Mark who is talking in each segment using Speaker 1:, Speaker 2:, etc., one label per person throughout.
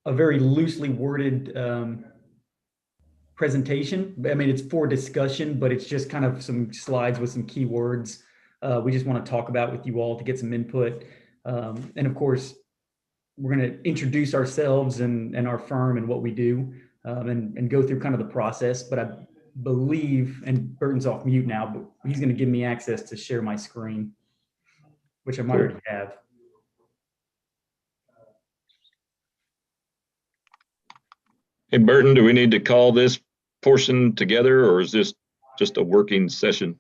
Speaker 1: a very loosely worded presentation. I mean, it's for discussion, but it's just kind of some slides with some keywords we just want to talk about with you all to get some input. And of course, we're going to introduce ourselves and our firm and what we do, and go through kind of the process. But I believe, and Burton's off mute now, but he's going to give me access to share my screen, which I might already have.
Speaker 2: Hey, Burton, do we need to call this portion together, or is this just a working session?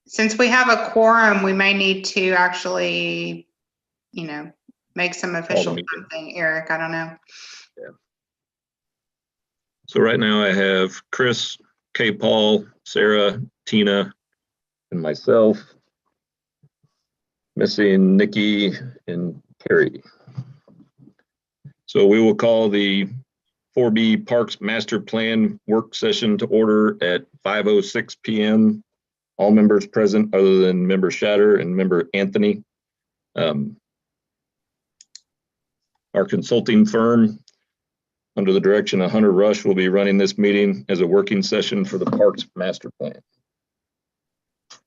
Speaker 3: Since we have a quorum, we may need to actually, make some official something, Eric. I don't know.
Speaker 2: Yeah. So right now I have Chris, Kay, Paul, Sarah, Tina, and myself. Missing Nikki and Carrie. So we will call the 4B Parks Master Plan work session to order at 5:06 p.m. All members present other than member Shatter and member Anthony. Our consulting firm, under the direction of Hunter Rush, will be running this meeting as a working session for the Parks Master Plan.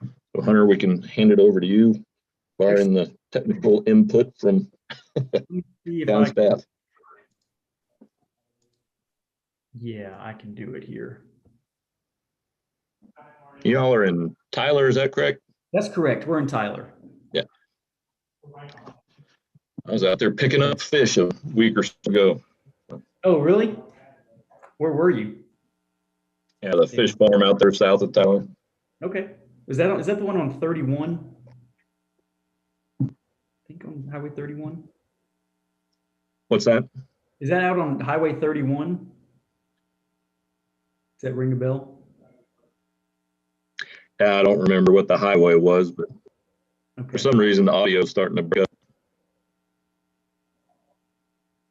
Speaker 2: So Hunter, we can hand it over to you, barring the technical input from town staff.
Speaker 1: Yeah, I can do it here.
Speaker 2: Y'all are in Tyler, is that correct?
Speaker 1: That's correct. We're in Tyler.
Speaker 2: Yeah. I was out there picking up fish a week or so ago.
Speaker 1: Oh, really? Where were you?
Speaker 2: Yeah, the fish farm out there south of Tyler.
Speaker 1: Okay. Is that the one on 31? I think on Highway 31.
Speaker 2: What's that?
Speaker 1: Is that out on Highway 31? Does that ring a bell?
Speaker 2: Yeah, I don't remember what the highway was, but
Speaker 1: okay.
Speaker 2: For some reason the audio is starting to break up.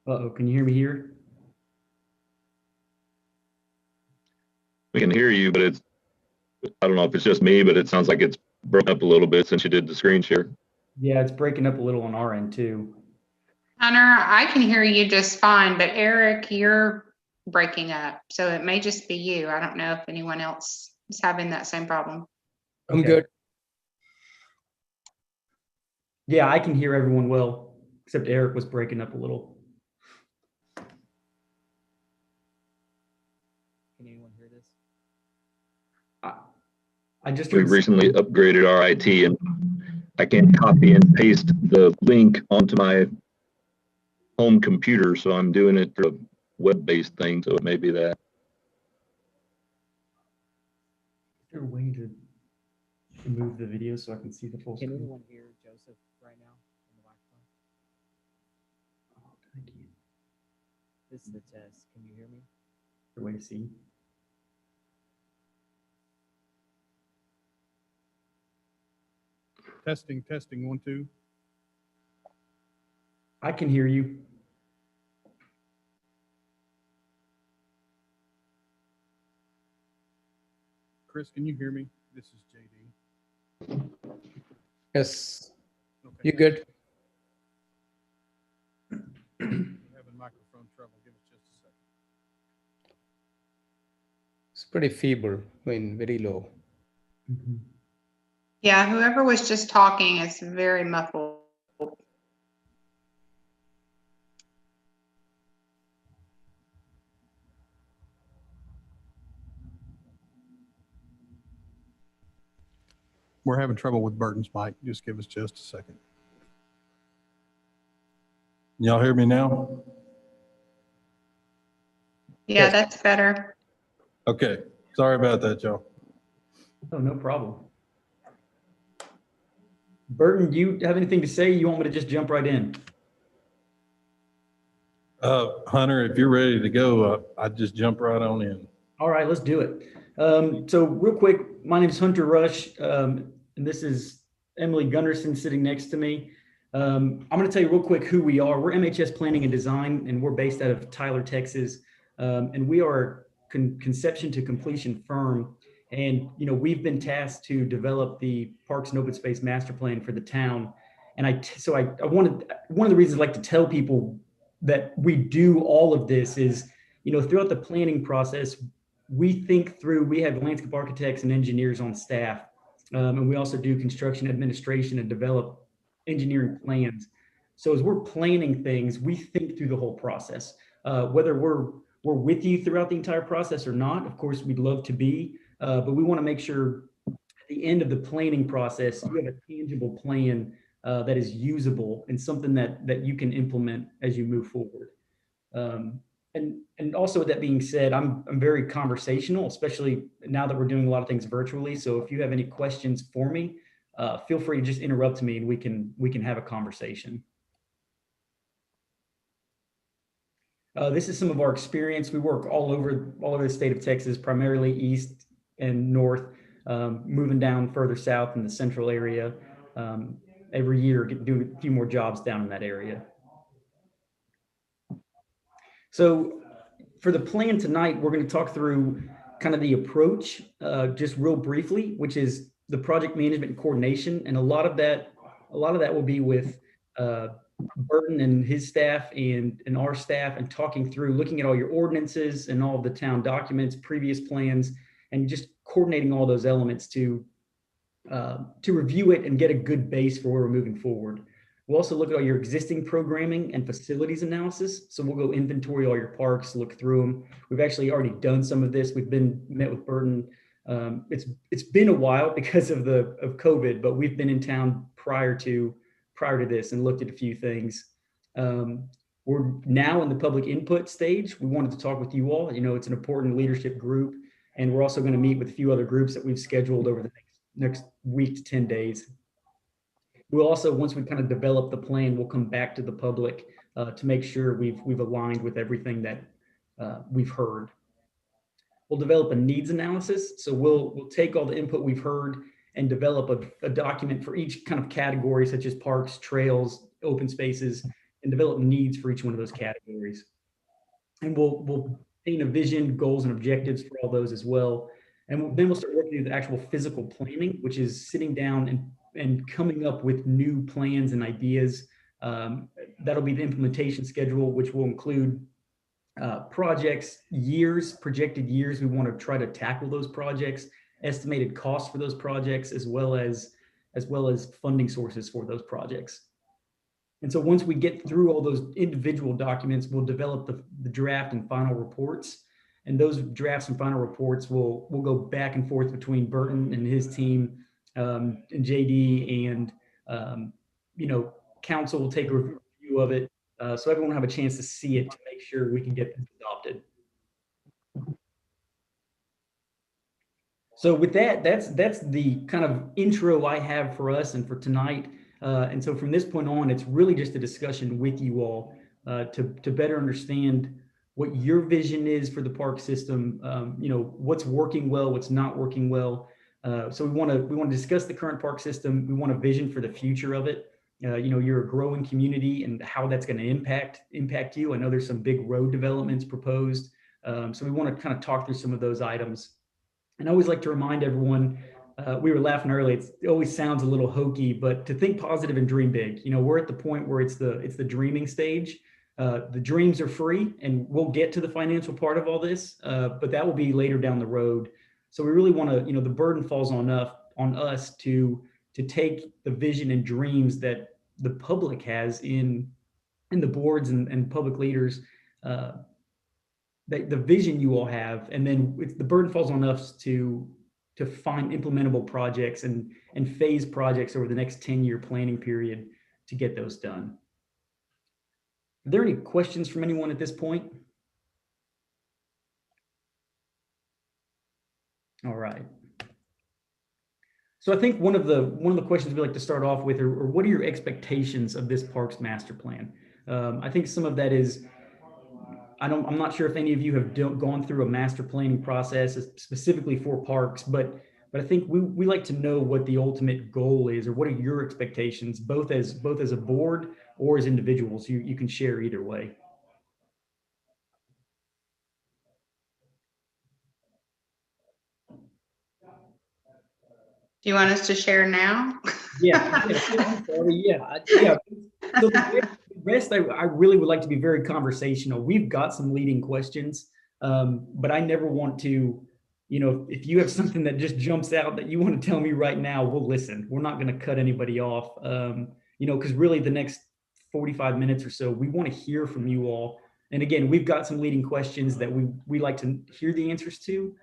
Speaker 1: Uh-oh, can you hear me here?
Speaker 2: We can hear you, but I don't know if it's just me, but it sounds like it's broken up a little bit since you did the screen share.
Speaker 1: Yeah, it's breaking up a little on our end too.
Speaker 3: Hunter, I can hear you just fine, but Eric, you're breaking up. So it may just be you. I don't know if anyone else is having that same problem.
Speaker 1: I'm good. Yeah, I can hear everyone well, except Eric was breaking up a little.
Speaker 4: Can anyone hear this?
Speaker 2: We recently upgraded our IT, and I can't copy and paste the link onto my home computer, so I'm doing it through a web-based thing, so it may be that.
Speaker 1: Is there a way to move the video so I can see the full screen?
Speaker 4: Can anyone hear Joseph right now on the microphone?
Speaker 1: Oh, thank you.
Speaker 4: This is the test. Can you hear me?
Speaker 1: Is there a way to see?
Speaker 5: Testing, 1, 2.
Speaker 1: I can hear you.
Speaker 5: Chris, can you hear me? This is JD.
Speaker 6: Yes,
Speaker 5: Okay.
Speaker 6: you good?
Speaker 5: We're having microphone trouble. Give us just a second.
Speaker 6: It's pretty feeble, I mean, very low.
Speaker 1: Mm-hmm.
Speaker 3: Yeah, whoever was just talking is very muffled.
Speaker 5: We're having trouble with Burton's mic. Just give us just a second. Y'all hear me now?
Speaker 3: Yeah,
Speaker 6: Yes.
Speaker 3: that's better.
Speaker 5: Okay. Sorry about that, y'all.
Speaker 1: Oh, no problem. Burton, do you have anything to say? You want me to just jump right in?
Speaker 5: Hunter, if you're ready to go, I'd just jump right on in.
Speaker 1: All right, let's do it. So real quick, my name is Hunter Rush, and this is Emily Gunderson sitting next to me. I'm going to tell you real quick who we are. We're MHS Planning and Design, and we're based out of Tyler, Texas. And we are a conception to completion firm. And, we've been tasked to develop the Parks and Open Space Master Plan for the town. And I wanted, one of the reasons I like to tell people that we do all of this is, throughout the planning process, we think through, we have landscape architects and engineers on staff. And we also do construction administration and develop engineering plans. So as we're planning things, we think through the whole process. Whether we're with you throughout the entire process or not, of course, we'd love to be, but we want to make sure at the end of the planning process, you have a tangible plan that is usable and something that you can implement as you move forward. And also with that being said, I'm very conversational, especially now that we're doing a lot of things virtually. So if you have any questions for me, feel free to just interrupt me and we can have a conversation. This is some of our experience. We work all over the state of Texas, primarily east and north, moving down further south in the central area. Every year, doing a few more jobs down in that area. So for the plan tonight, we're going to talk through kind of the approach, just real briefly, which is the project management and coordination. And a lot of that will be with Burton and his staff and our staff, and talking through, looking at all your ordinances and all of the town documents, previous plans, and just coordinating all those elements to review it and get a good base for where we're moving forward. We'll also look at all your existing programming and facilities analysis. So we'll go inventory all your parks, look through them. We've actually already done some of this. We've met with Burton. It's been a while because of COVID, but we've been in town prior to this and looked at a few things. We're now in the public input stage. We wanted to talk with you all. It's an important leadership group, and we're also going to meet with a few other groups that we've scheduled over the next week to 10 days. We'll also, once we kind of develop the plan, we'll come back to the public to make sure we've aligned with everything that we've heard. We'll develop a needs analysis. So we'll take all the input we've heard and develop a document for each kind of category, such as parks, trails, open spaces, and develop needs for each one of those categories. And we'll paint a vision, goals, and objectives for all those as well. And then we'll start working through the actual physical planning, which is sitting down and coming up with new plans and ideas. That'll be the implementation schedule, which will include projects, projected years we want to try to tackle those projects, estimated costs for those projects, as well as funding sources for those projects. And so once we get through all those individual documents, we'll develop the draft and final reports. And those drafts and final reports will go back and forth between Burton and his team, and JD, and council will take a review of it, so everyone will have a chance to see it to make sure we can get this adopted. So with that, that's the kind of intro I have for us and for tonight. And so from this point on, it's really just a discussion with you all to better understand what your vision is for the park system. What's working well, what's not working well. So we want to discuss the current park system. We want a vision for the future of it. You're a growing community and how that's going to impact you. I know there's some big road developments proposed. So we want to kind of talk through some of those items. And I always like to remind everyone, we were laughing earlier, it always sounds a little hokey, but to think positive and dream big. We're at the point where it's the dreaming stage. The dreams are free, and we'll get to the financial part of all this, but that will be later down the road. So we really want to, the burden falls on us to take the vision and dreams that the public has in the boards and public leaders, the vision you all have, and then the burden falls on us to find implementable projects and phase projects over the next 10-year planning period to get those done. Are there any questions from anyone at this point? All right. So I think one of the questions we like to start off with are what are your expectations of this parks master plan? I think some of that is, I'm not sure if any of you have gone through a master planning process specifically for parks, but I think we like to know what the ultimate goal is, or what are your expectations, both as a board or as individuals. You can share either way.
Speaker 3: Do you want us to share now?
Speaker 1: Yeah, I'm sorry, yeah. So the rest, I really would like to be very conversational. We've got some leading questions, but I never want to, if you have something that just jumps out that you want to tell me right now, we'll listen. We're not going to cut anybody off, because really the next 45 minutes or so, we want to hear from you all. And again, we've got some leading questions that we like to hear the answers to.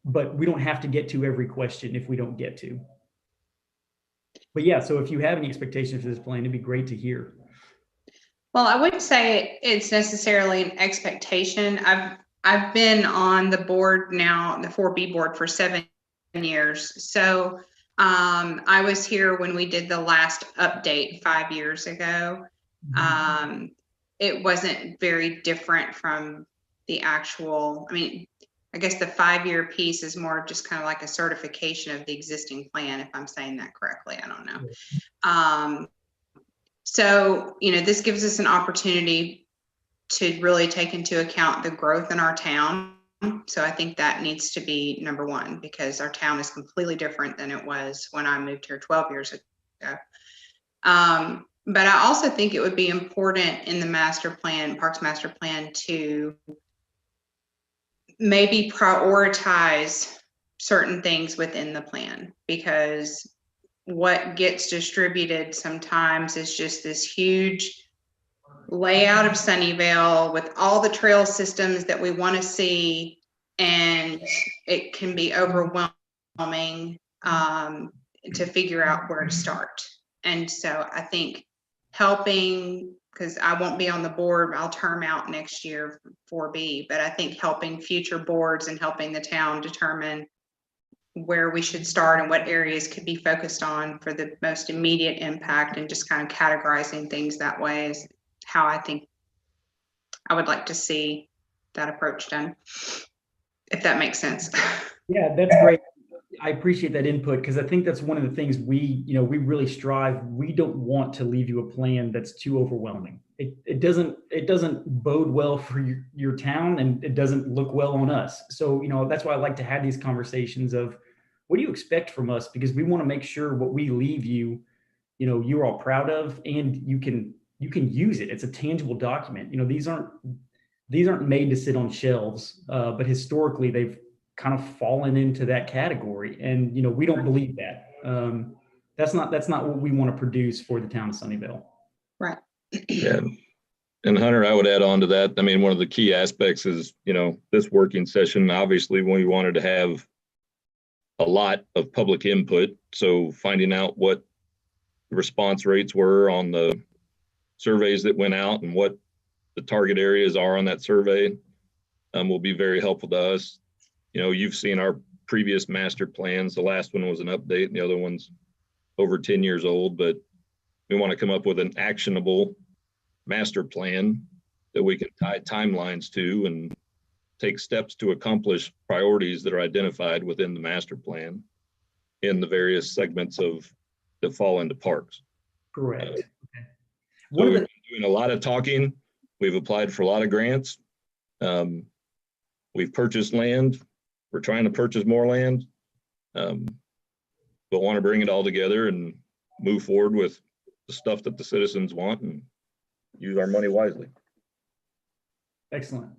Speaker 1: But we don't have to get to every question if we don't get to. But yeah, so if you have any expectations for this plan, it'd be great to hear.
Speaker 3: Well, I wouldn't say it's necessarily an expectation. I've been on the board now, the 4B board, for 7 years. So I was here when we did the last update 5 years ago. It wasn't very different from the actual, I guess the 5-year piece is more just kind of like a certification of the existing plan, if I'm saying that correctly. I don't know. So, this gives us an opportunity to really take into account the growth in our town. So I think that needs to be number one, because our town is completely different than it was when I moved here 12 years ago. But I also think it would be important in the master plan, Parks Master Plan, to maybe prioritize certain things within the plan, because what gets distributed sometimes is just this huge layout of Sunnyvale with all the trail systems that we want to see, and it can be overwhelming to figure out where to start. And so I think helping, because I won't be on the board, I'll term out next year for 4B, but I think helping future boards and helping the town determine where we should start and what areas could be focused on for the most immediate impact, and just kind of categorizing things that way is how I think I would like to see that approach done, if that makes sense.
Speaker 1: Yeah, that's great. I appreciate that input, because I think that's one of the things we really strive. We don't want to leave you a plan that's too overwhelming. It doesn't bode well for your town, and it doesn't look well on us. So, that's why I like to have these conversations of, what do you expect from us? Because we want to make sure what we leave you, you're all proud of, and you can use it. It's a tangible document. These aren't made to sit on shelves, but historically they've kind of fallen into that category, and we don't believe that. That's not what we want to produce for the town of Sunnyvale.
Speaker 3: Right.
Speaker 2: Yeah. And Hunter, I would add on to that. One of the key aspects is, this working session, obviously we wanted to have a lot of public input. So finding out what the response rates were on the surveys that went out and what the target areas are on that survey will be very helpful to us. You've seen our previous master plans. The last one was an update and the other one's over 10 years old, but we want to come up with an actionable master plan that we can tie timelines to and take steps to accomplish priorities that are identified within the master plan in the various segments that fall into parks.
Speaker 1: Correct. Okay.
Speaker 2: So we've been doing a lot of talking. We've applied for a lot of grants. We've purchased land. We're trying to purchase more land, but want to bring it all together and move forward with the stuff that the citizens want and use our money wisely.
Speaker 1: Excellent.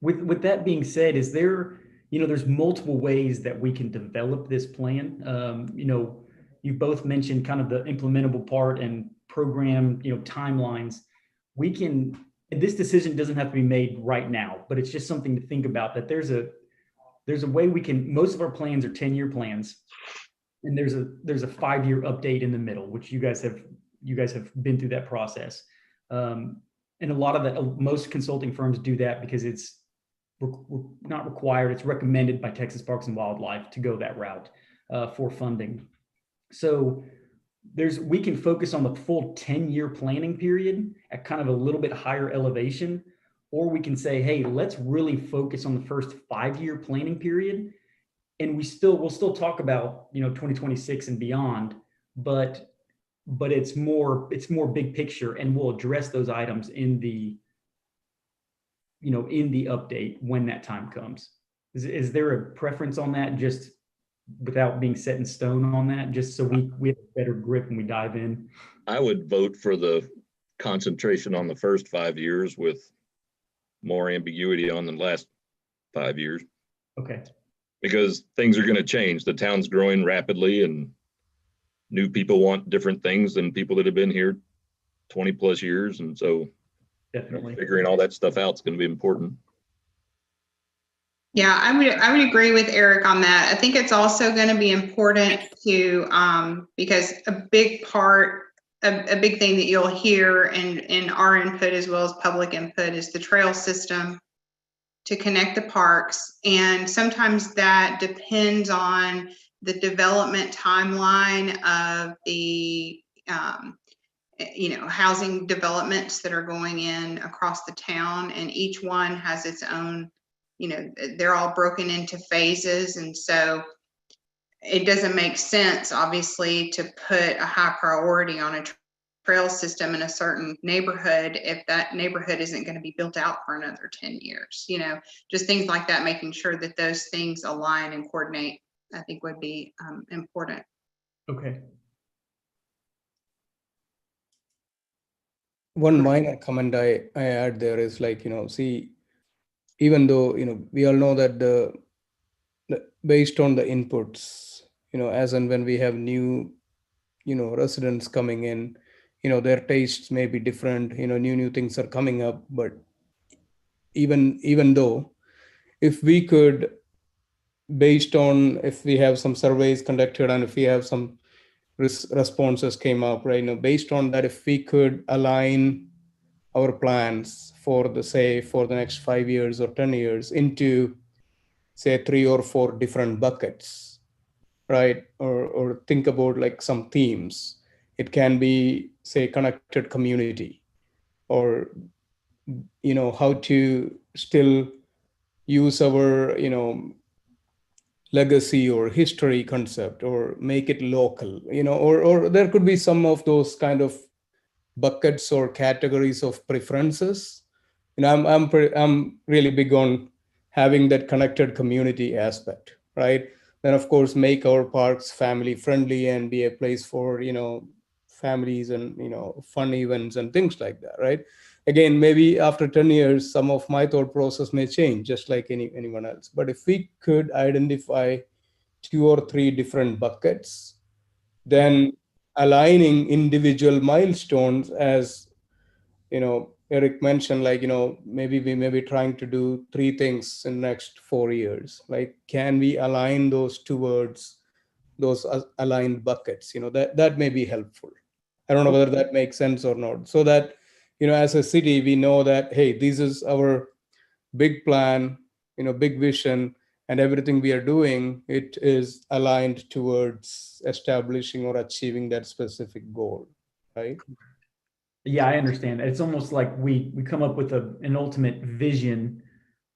Speaker 1: With that being said, is there, there's multiple ways that we can develop this plan. You both mentioned kind of the implementable part and program, timelines. This decision doesn't have to be made right now, but it's just something to think about, that there's a way we can, most of our plans are 10-year plans, and there's a 5-year update in the middle, which you guys have been through that process. And a lot of that, most consulting firms do that because it's not required. It's recommended by Texas Parks and Wildlife to go that route for funding. So we can focus on the full 10-year planning period at kind of a little bit higher elevation, or we can say, hey, let's really focus on the first 5-year planning period. And we'll still talk about, 2026 and beyond, but it's more big picture, and we'll address those items in the update when that time comes. Is there a preference on that? Just without being set in stone on that, just so we have a better grip when we dive in?
Speaker 2: I would vote for the concentration on the first 5 years with more ambiguity on the last 5 years,
Speaker 1: Okay.
Speaker 2: because things are going to change. The town's growing rapidly and new people want different things than people that have been here 20 plus years. And so
Speaker 1: Definitely.
Speaker 2: figuring all that stuff out is going to be important.
Speaker 3: Yeah, I would agree with Eric on that. I think it's also going to be important to because a big part, a big thing that you'll hear in our input as well as public input is the trail system to connect the parks. And sometimes that depends on the development timeline of the housing developments that are going in across the town, and each one has its own, they're all broken into phases. And so it doesn't make sense, obviously, to put a high priority on a trail system in a certain neighborhood if that neighborhood isn't going to be built out for another 10 years. Just things like that, making sure that those things align and coordinate, I think would be important.
Speaker 1: Okay.
Speaker 6: One minor comment I add there is like, see, even though, we all know that based on the inputs, as and when we have new, residents coming in, their tastes may be different, new things are coming up. But even though, if we could, based on, if we have some surveys conducted and if we have some responses came up, right, based on that, if we could align our plans for the next 5 years or 10 years into, say, 3 or 4 different buckets, right? Or think about like some themes. It can be, say, connected community, or, how to still use our, legacy or history concept, or make it local, or there could be some of those kind of buckets or categories of preferences. I'm really big on having that connected community aspect, right? Then of course make our parks family friendly and be a place for families and fun events and things like that, right? Again, maybe after 10 years, some of my thought process may change, just like anyone else. But if we could identify 2 or 3 different buckets, then aligning individual milestones, as Eric mentioned, like maybe we may be trying to do 3 things in the next 4 years. Like, can we align those towards those aligned buckets? That may be helpful. I don't know whether that makes sense or not. So that as a city, we know that, hey, this is our big plan, big vision, and everything we are doing, it is aligned towards establishing or achieving that specific goal, right?
Speaker 1: Yeah, I understand. It's almost like we come up with an ultimate vision,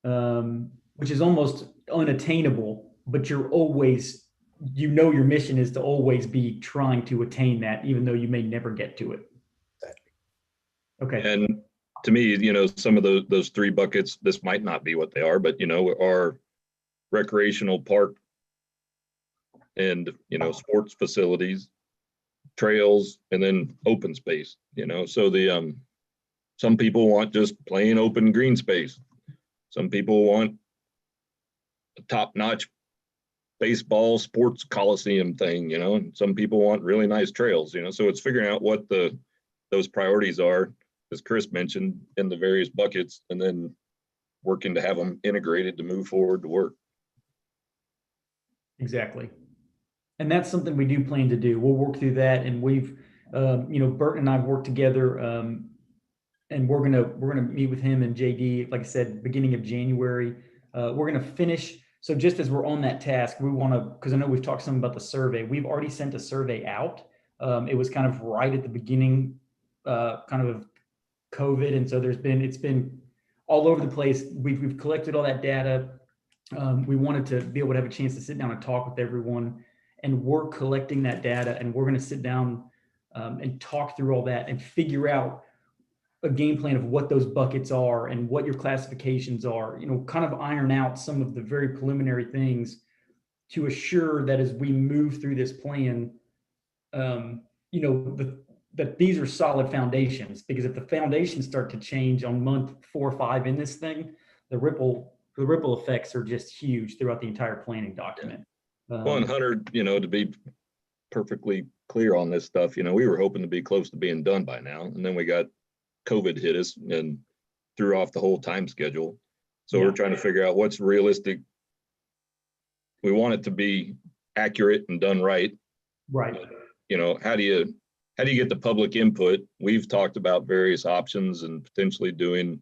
Speaker 1: which is almost unattainable, but you're always, your mission is to always be trying to attain that, even though you may never get to it. Okay.
Speaker 2: And to me, some of those 3 buckets, this might not be what they are, but are recreational park and sports facilities, trails, and then open space. So some people want just plain open green space. Some people want a top-notch baseball sports coliseum thing, and some people want really nice trails, so it's figuring out what those priorities are, as Chris mentioned, in the various buckets, and then working to have them integrated to move forward to work.
Speaker 1: Exactly. And that's something we do plan to do. We'll work through that, and we've, Burton and I've worked together, and we're gonna meet with him and JD, like I said, beginning of January. We're gonna finish. So just as we're on that task, we want to, because I know we've talked some about the survey. We've already sent a survey out. It was kind of right at the beginning, kind of COVID, and so it's been all over the place. We've collected all that data. We wanted to be able to have a chance to sit down and talk with everyone, and we're collecting that data, and we're going to sit down and talk through all that and figure out a game plan of what those buckets are and what your classifications are, kind of iron out some of the very preliminary things to assure that as we move through this plan, you know, that these are solid foundations, because if the foundations start to change on month 4 or 5 in this thing, the ripple effects are just huge throughout the entire planning document.
Speaker 2: Well, and Hunter, you know, to be perfectly clear on this stuff, you know, we were hoping to be close to being done by now, and then we got COVID hit us and threw off the whole time schedule. So
Speaker 1: Yeah.
Speaker 2: we're trying to figure out what's realistic. We want it to be accurate and done right.
Speaker 1: Right.
Speaker 2: You know, how do you get the public input? We've talked about various options and potentially doing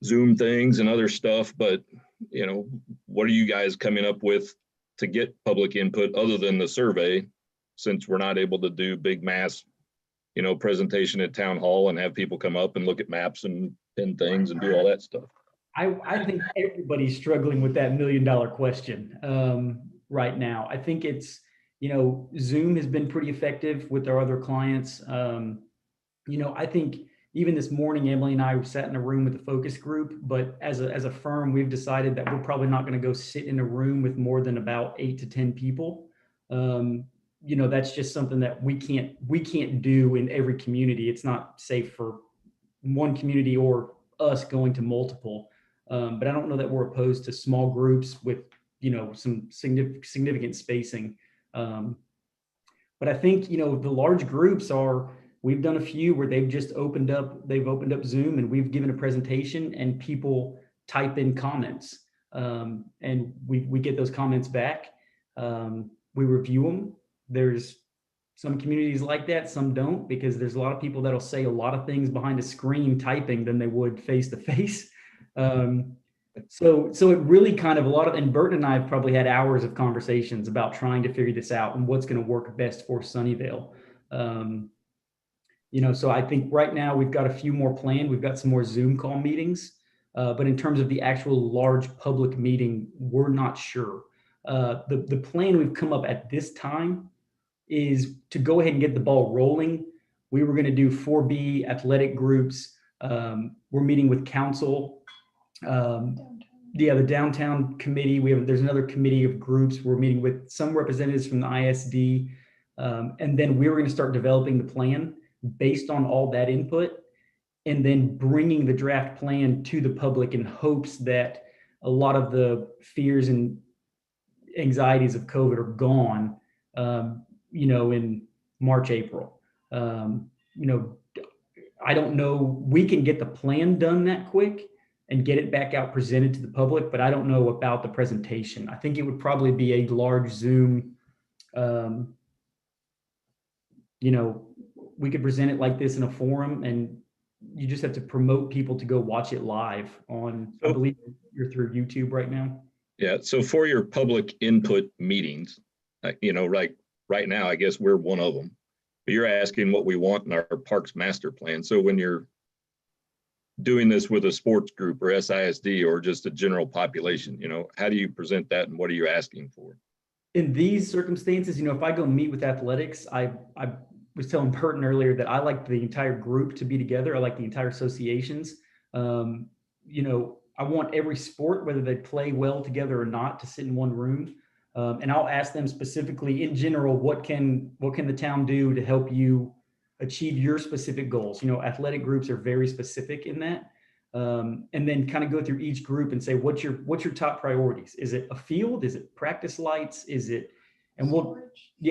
Speaker 2: Zoom things and other stuff, but you know, what are you guys coming up with to get public input other than the survey, since we're not able to do big mass, you know, presentation at town hall and have people come up and look at maps and pin things and do all that stuff?
Speaker 1: I think everybody's struggling with that $1 million question right now. I think it's, you know, Zoom has been pretty effective with our other clients. You know, I think even this morning, Emily and I sat in a room with the focus group, but as a firm, we've decided that we're probably not going to go sit in a room with more than about 8 to 10 people. You know, that's just something that we can't do in every community. It's not safe for one community or us going to multiple. But I don't know that we're opposed to small groups with, you know, some significant spacing. But I think, you know, the large groups we've done a few where they've opened up Zoom and we've given a presentation and people type in comments. And we get those comments back. We review them. There's some communities like that, some don't, because there's a lot of people that'll say a lot of things behind a screen typing than they would face to face. So it really kind of and Bert and I have probably had hours of conversations about trying to figure this out and what's going to work best for Sunnyvale. You know, so I think right now we've got a few more planned. We've got some more Zoom call meetings, but in terms of the actual large public meeting, we're not sure. The plan we've come up at this time is to go ahead and get the ball rolling. We were going to do 4B athletic groups. We're meeting with council. The downtown committee. There's another committee of groups. We're meeting with some representatives from the ISD. And then we were going to start developing the plan based on all that input, and then bringing the draft plan to the public in hopes that a lot of the fears and anxieties of COVID are gone, you know, in March, April. You know, I don't know, we can get the plan done that quick and get it back out presented to the public, but I don't know about the presentation. I think it would probably be a large Zoom, you know, we could present it like this in a forum, and you just have to promote people to go watch it live on, I believe you're through YouTube right now.
Speaker 2: Yeah, so for your public input meetings, you know, right now, I guess we're one of them. But you're asking what we want in our parks master plan. So when you're doing this with a sports group or SISD or just a general population, you know, how do you present that and what are you asking for?
Speaker 1: In these circumstances, you know, if I go meet with athletics, I was telling Burton earlier that I like the entire group to be together. I like the entire associations. You know, I want every sport, whether they play well together or not, to sit in one room. And I'll ask them specifically in general, what can the town do to help you achieve your specific goals? You know, athletic groups are very specific in that. And then kind of go through each group and say, what's your top priorities? Is it a field? Is it practice lights? Is it, and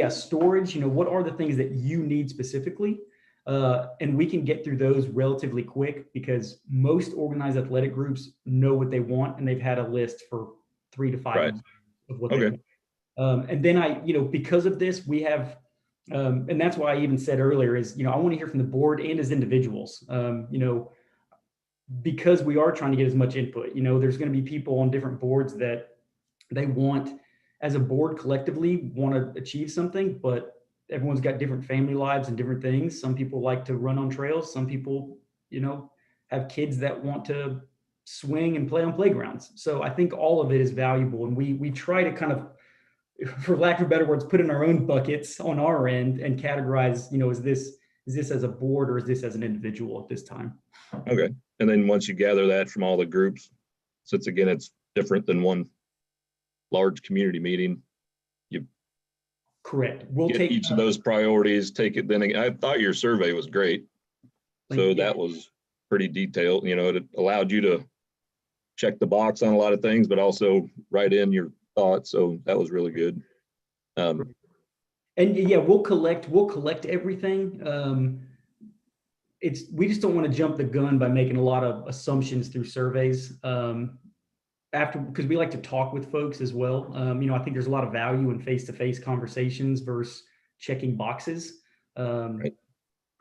Speaker 1: storage, you know, what are the things that you need specifically? And we can get through those relatively quick because most organized athletic groups know what they want and they've had a list for 3 to 5 months of what they want. And then because of this, we have, and that's why I even said earlier is, you know, I want to hear from the board and as individuals, you know, because we are trying to get as much input. You know, there's going to be people on different boards that they want, as a board collectively, want to achieve something, but everyone's got different family lives and different things. Some people like to run on trails. Some people, you know, have kids that want to swing and play on playgrounds. So I think all of it is valuable. And we try to kind of, for lack of better words, put in our own buckets on our end and categorize, you know, is this as a board or is this as an individual at this time?
Speaker 2: Okay. And then once you gather that from all the groups, since again, it's different than one large community meeting,
Speaker 1: Correct. We'll
Speaker 2: get
Speaker 1: take
Speaker 2: each of those priorities, take it. Then I thought your survey was great. So
Speaker 1: Yeah.
Speaker 2: that was pretty detailed. You know, it allowed you to check the box on a lot of things, but also write in your thoughts. So that was really good.
Speaker 1: And yeah, we'll collect everything. We just don't want to jump the gun by making a lot of assumptions through surveys. Because we like to talk with folks as well. I think there's a lot of value in face-to-face conversations versus checking boxes.
Speaker 2: Right.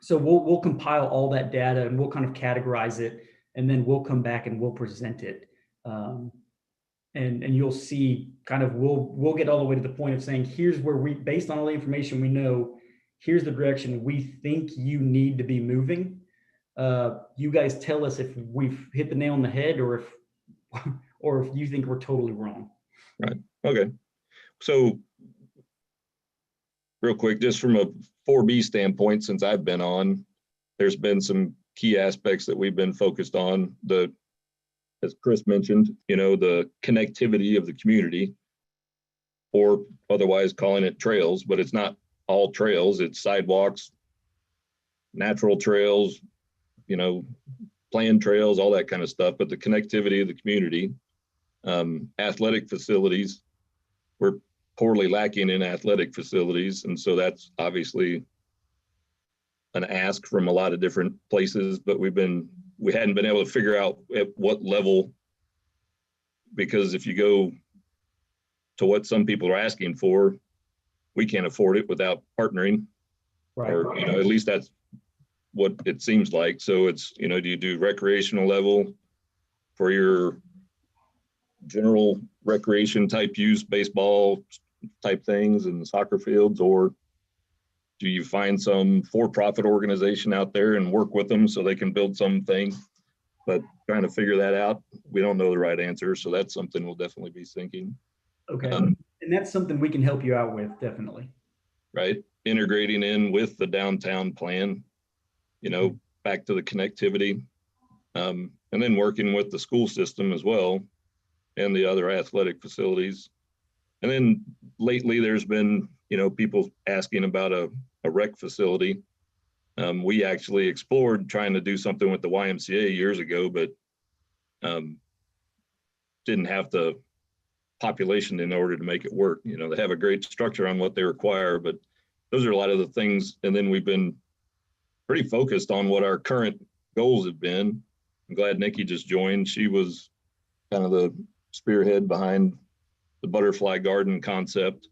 Speaker 1: So we'll compile all that data and we'll kind of categorize it, and then we'll come back and we'll present it. And you'll see kind of, we'll get all the way to the point of saying, here's where based on all the information we know, here's the direction we think you need to be moving. You guys tell us if we've hit the nail on the head or if you think we're totally wrong.
Speaker 2: Right. Okay. So real quick, just from a 4B standpoint, since I've been on, there's been some key aspects that we've been focused on. As Chris mentioned, the connectivity of the community, or otherwise calling it trails, but it's not all trails, it's sidewalks, natural trails, planned trails, all that kind of stuff, but the connectivity of the community. Athletic facilities, we're poorly lacking in athletic facilities. And so that's obviously an ask from a lot of different places, but we hadn't been able to figure out at what level, because if you go to what some people are asking for, we can't afford it without partnering.
Speaker 1: Right.
Speaker 2: Or, at least that's what it seems like. So it's, do you do recreational level for your general recreation type use, baseball type things and soccer fields, or do you find some for-profit organization out there and work with them so they can build something? But trying to figure that out, we don't know the right answer. So that's something we'll definitely be thinking.
Speaker 1: Okay. And that's something we can help you out with, definitely.
Speaker 2: Right. Integrating in with the downtown plan, back to the connectivity, and then working with the school system as well and the other athletic facilities. And then lately there's been, people asking about a rec facility. We actually explored trying to do something with the YMCA years ago, but didn't have the population in order to make it work. They have a great structure on what they require, but those are a lot of the things. And then we've been pretty focused on what our current goals have been. I'm glad Nikki just joined. She was kind of the spearhead behind the butterfly garden concept.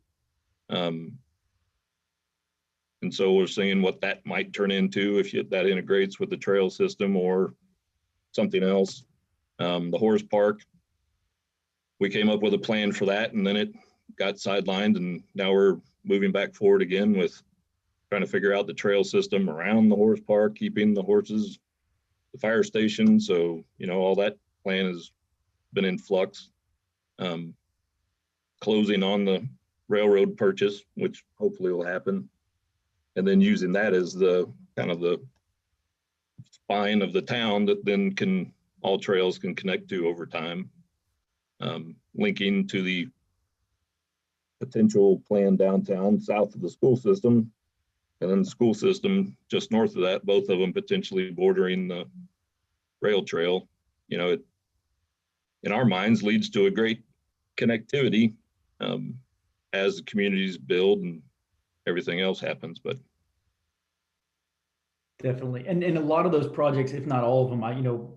Speaker 2: And so we're seeing what that might turn into if that integrates with the trail system or something else. The horse park, we came up with a plan for that, and then it got sidelined, and now we're moving back forward again with trying to figure out the trail system around the horse park, keeping the horses, the fire station. So, all that plan has been in flux. Closing on the railroad purchase, which hopefully will happen. And then using that as the kind of the spine of the town that then all trails can connect to over time. Linking to the potential plan downtown south of the school system, and then the school system just north of that, both of them potentially bordering the rail trail. It in our minds leads to a great connectivity as the communities build and everything else happens. But
Speaker 1: definitely, and a lot of those projects, if not all of them,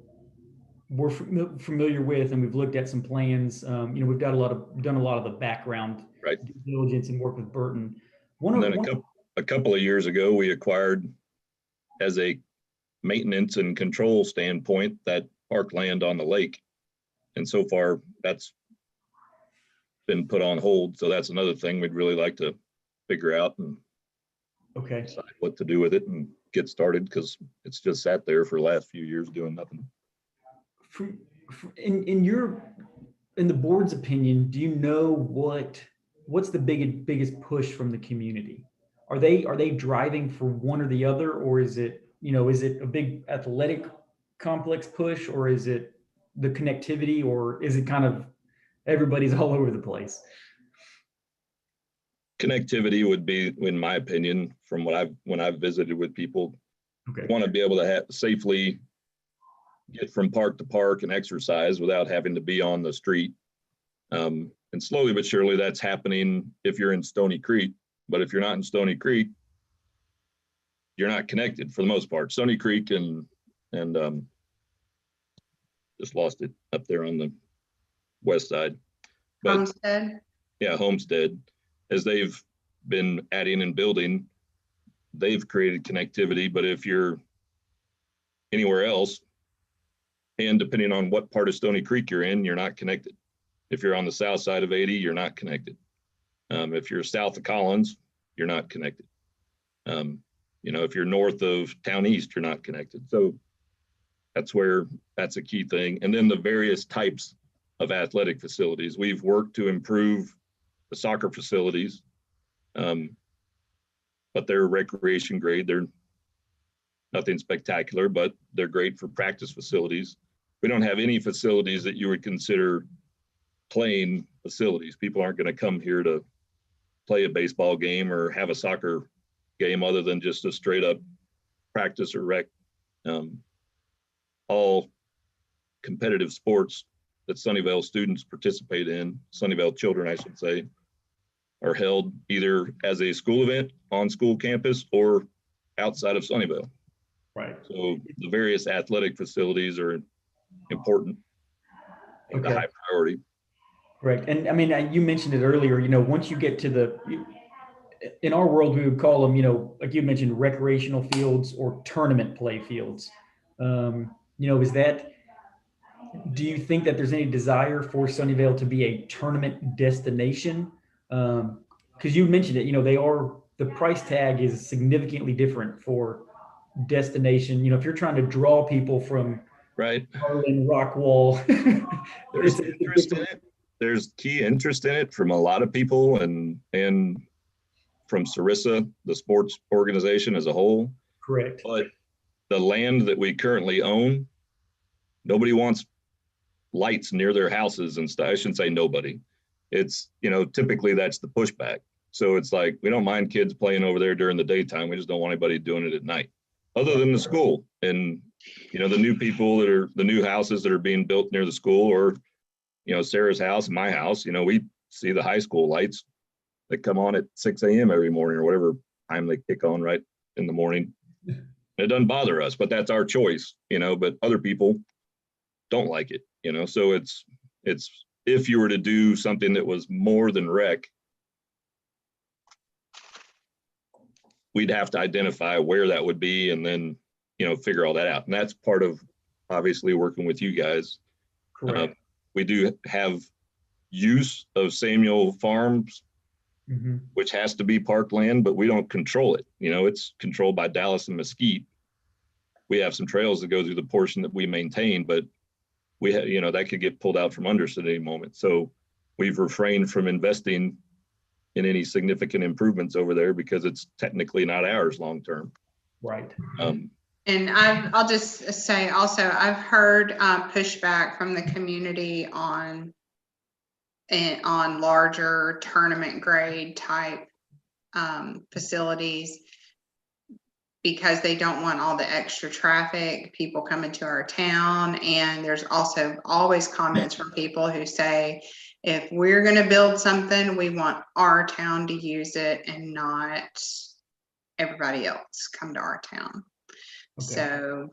Speaker 1: we're familiar with, and we've looked at some plans. We've done a lot of the background
Speaker 2: right.
Speaker 1: due diligence and work with Burton.
Speaker 2: A couple of years ago, we acquired, as a maintenance and control standpoint, that parkland on the lake, and so far that's been put on hold. So that's another thing we'd really like to figure out and decide what to do with it and get started, because it's just sat there for the last few years doing nothing.
Speaker 1: In the board's opinion, do you know what's the biggest push from the community? Are they driving for one or the other, or is it a big athletic complex push, or is it the connectivity, or is it kind of everybody's all over the place.
Speaker 2: Connectivity would be, in my opinion, from when I've visited with people,
Speaker 1: Okay.
Speaker 2: want to be able to safely get from park to park and exercise without having to be on the street. And slowly but surely that's happening if you're in Stony Creek. But if you're not in Stony Creek, you're not connected for the most part. Stony Creek and just lost it up there on the west side. But
Speaker 3: Homestead.
Speaker 2: yeah, Homestead, as they've been adding and building, they've created connectivity. But if you're anywhere else, and depending on what part of Stony Creek you're in, you're not connected. If you're on the south side of 80, you're not connected. If you're south of Collins, you're not connected. If you're north of Town East, you're not connected. So that's a key thing. And then the various types of athletic facilities. We've worked to improve the soccer facilities, but they're recreation grade. They're nothing spectacular, but they're great for practice facilities. We don't have any facilities that you would consider playing facilities. People aren't going to come here to play a baseball game or have a soccer game other than just a straight up practice or rec. All competitive sports that Sunnyvale students participate in, Sunnyvale children, I should say, are held either as a school event on school campus or outside of Sunnyvale.
Speaker 1: Right.
Speaker 2: So the various athletic facilities are important and
Speaker 1: Okay.
Speaker 2: a high priority.
Speaker 1: Correct. And I mean, you mentioned it earlier, once you get to in our world, we would call them, like you mentioned, recreational fields or tournament play fields. Do you think that there's any desire for Sunnyvale to be a tournament destination? Because you mentioned it, the price tag is significantly different for destination. If you're trying to draw people from
Speaker 2: Right.
Speaker 1: Harlan, Rockwall,
Speaker 2: There's interest in it. There's key interest in it from a lot of people and from Sarissa, the sports organization as a whole.
Speaker 1: Correct.
Speaker 2: But the land that we currently own, nobody wants lights near their houses and stuff. I shouldn't say nobody. It's, typically that's the pushback. So it's like, we don't mind kids playing over there during the daytime. We just don't want anybody doing it at night, other than the school. And, the new people the new houses that are being built near the school, or, Sarah's house and my house, we see the high school lights that come on at 6 a.m. every morning or whatever time they kick on right in the morning. It doesn't bother us, but that's our choice, but other people don't like it, so it's if you were to do something that was more than rec, we'd have to identify where that would be and then, figure all that out. And that's part of obviously working with you guys.
Speaker 1: Correct.
Speaker 2: We do have use of Samuel Farms,
Speaker 1: Mm-hmm.
Speaker 2: which has to be parkland, but we don't control it. It's controlled by Dallas and Mesquite. We have some trails that go through the portion that we maintain, but we have, that could get pulled out from under us at any moment. So we've refrained from investing in any significant improvements over there because it's technically not ours long-term.
Speaker 1: Right.
Speaker 3: And I'll just say also, I've heard pushback from the community on larger tournament grade type facilities, because they don't want all the extra traffic, people coming to our town. And there's also always comments from people who say, if we're going to build something, we want our town to use it and not everybody else come to our town.
Speaker 1: Okay.
Speaker 3: So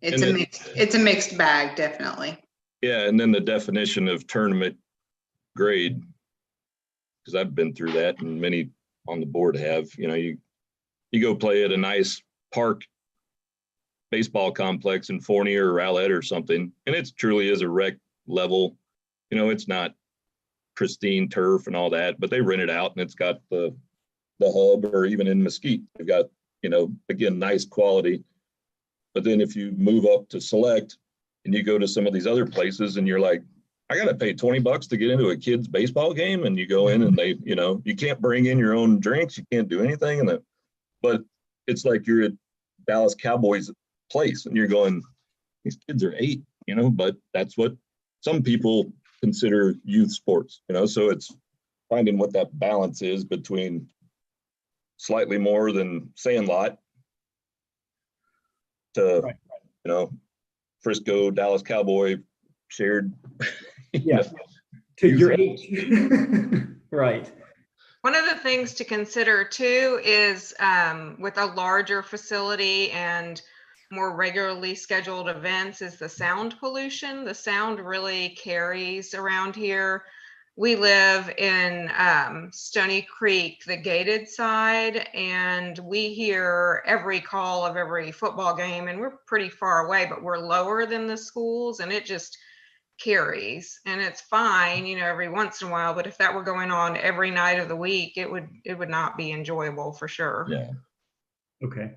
Speaker 3: it's a mixed bag, definitely.
Speaker 2: Yeah, and then the definition of tournament grade, because I've been through that and many on the board have, you go play at a nice park baseball complex in Fournier or Rowlett or something, and it truly is a rec level. It's not pristine turf and all that, but they rent it out and it's got the hub, or even in Mesquite, they've got, again, nice quality. But then if you move up to select and you go to some of these other places and you're like, I got to pay $20 to get into a kid's baseball game. And you go in and they, you can't bring in your own drinks. You can't do anything. But it's like you're at Dallas Cowboys place and you're going, these kids are 8, but that's what some people consider youth sports, so it's finding what that balance is between slightly more than Sandlot to,
Speaker 1: Right.
Speaker 2: Frisco, Dallas Cowboy shared.
Speaker 1: Yeah. To your age. Right.
Speaker 7: One of the things to consider too is with a larger facility and more regularly scheduled events is the sound pollution. The sound really carries around here. We live in Stony Creek, the gated side, and we hear every call of every football game, and we're pretty far away, but we're lower than the schools, and it just carries, and it's fine, every once in a while, but if that were going on every night of the week, it would not be enjoyable for sure.
Speaker 2: Yeah.
Speaker 1: Okay.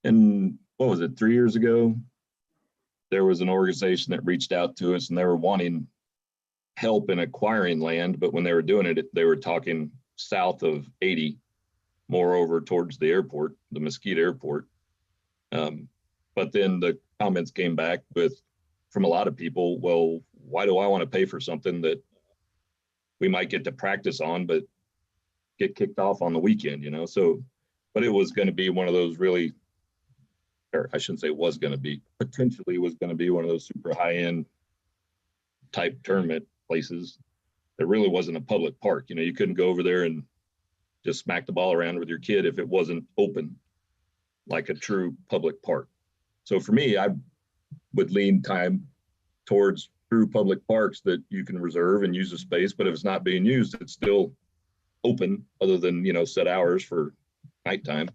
Speaker 2: And what was it, 3 years ago? There was an organization that reached out to us and they were wanting help in acquiring land, but when they were doing it, they were talking south of 80, more over towards the airport, the Mesquite airport. But then the comments came back from a lot of people, well, why do I want to pay for something that we might get to practice on, but get kicked off on the weekend, So, but it was going to be one of those really, or I shouldn't say it was going to be, potentially was going to be one of those super high-end type tournament places. There really wasn't a public park. You couldn't go over there and just smack the ball around with your kid if it wasn't open like a true public park. So for me, I would lean time towards true public parks that you can reserve and use the space, but if it's not being used, it's still open other than, set hours for nighttime.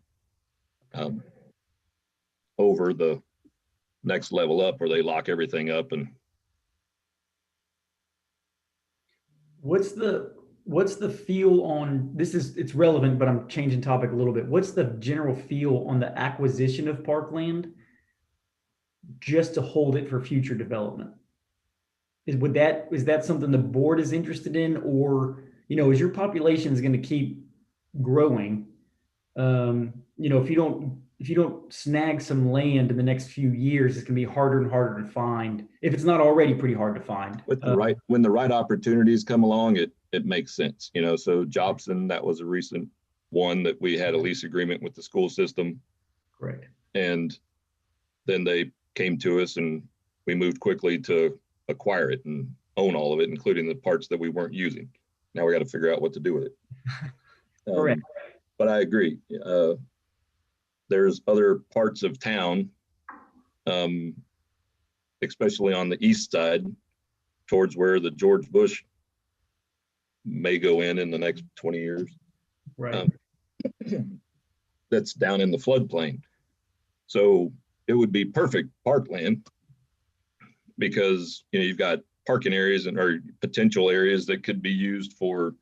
Speaker 2: Over the next level up where they lock everything up. And
Speaker 1: What's the feel on this? It's relevant, but I'm changing topic a little bit. What's the general feel on the acquisition of parkland just to hold it for future development? Is that something the board is interested in, or as your population is going to keep growing, if you don't snag some land in the next few years, it's going to be harder and harder to find, if it's not already pretty hard to find.
Speaker 2: with when the right opportunities come along, it makes sense. So Jobson, that was a recent one that we had a lease agreement with the school system.
Speaker 1: Correct.
Speaker 2: And then they came to us and we moved quickly to acquire it and own all of it, including the parts that we weren't using. Now we got to figure out what to do with it.
Speaker 1: Correct.
Speaker 2: But I agree. There's other parts of town, especially on the east side, towards where the George Bush may go in the next 20 years.
Speaker 1: Right.
Speaker 2: That's down in the floodplain. So it would be perfect parkland because you've got parking areas or potential areas that could be used for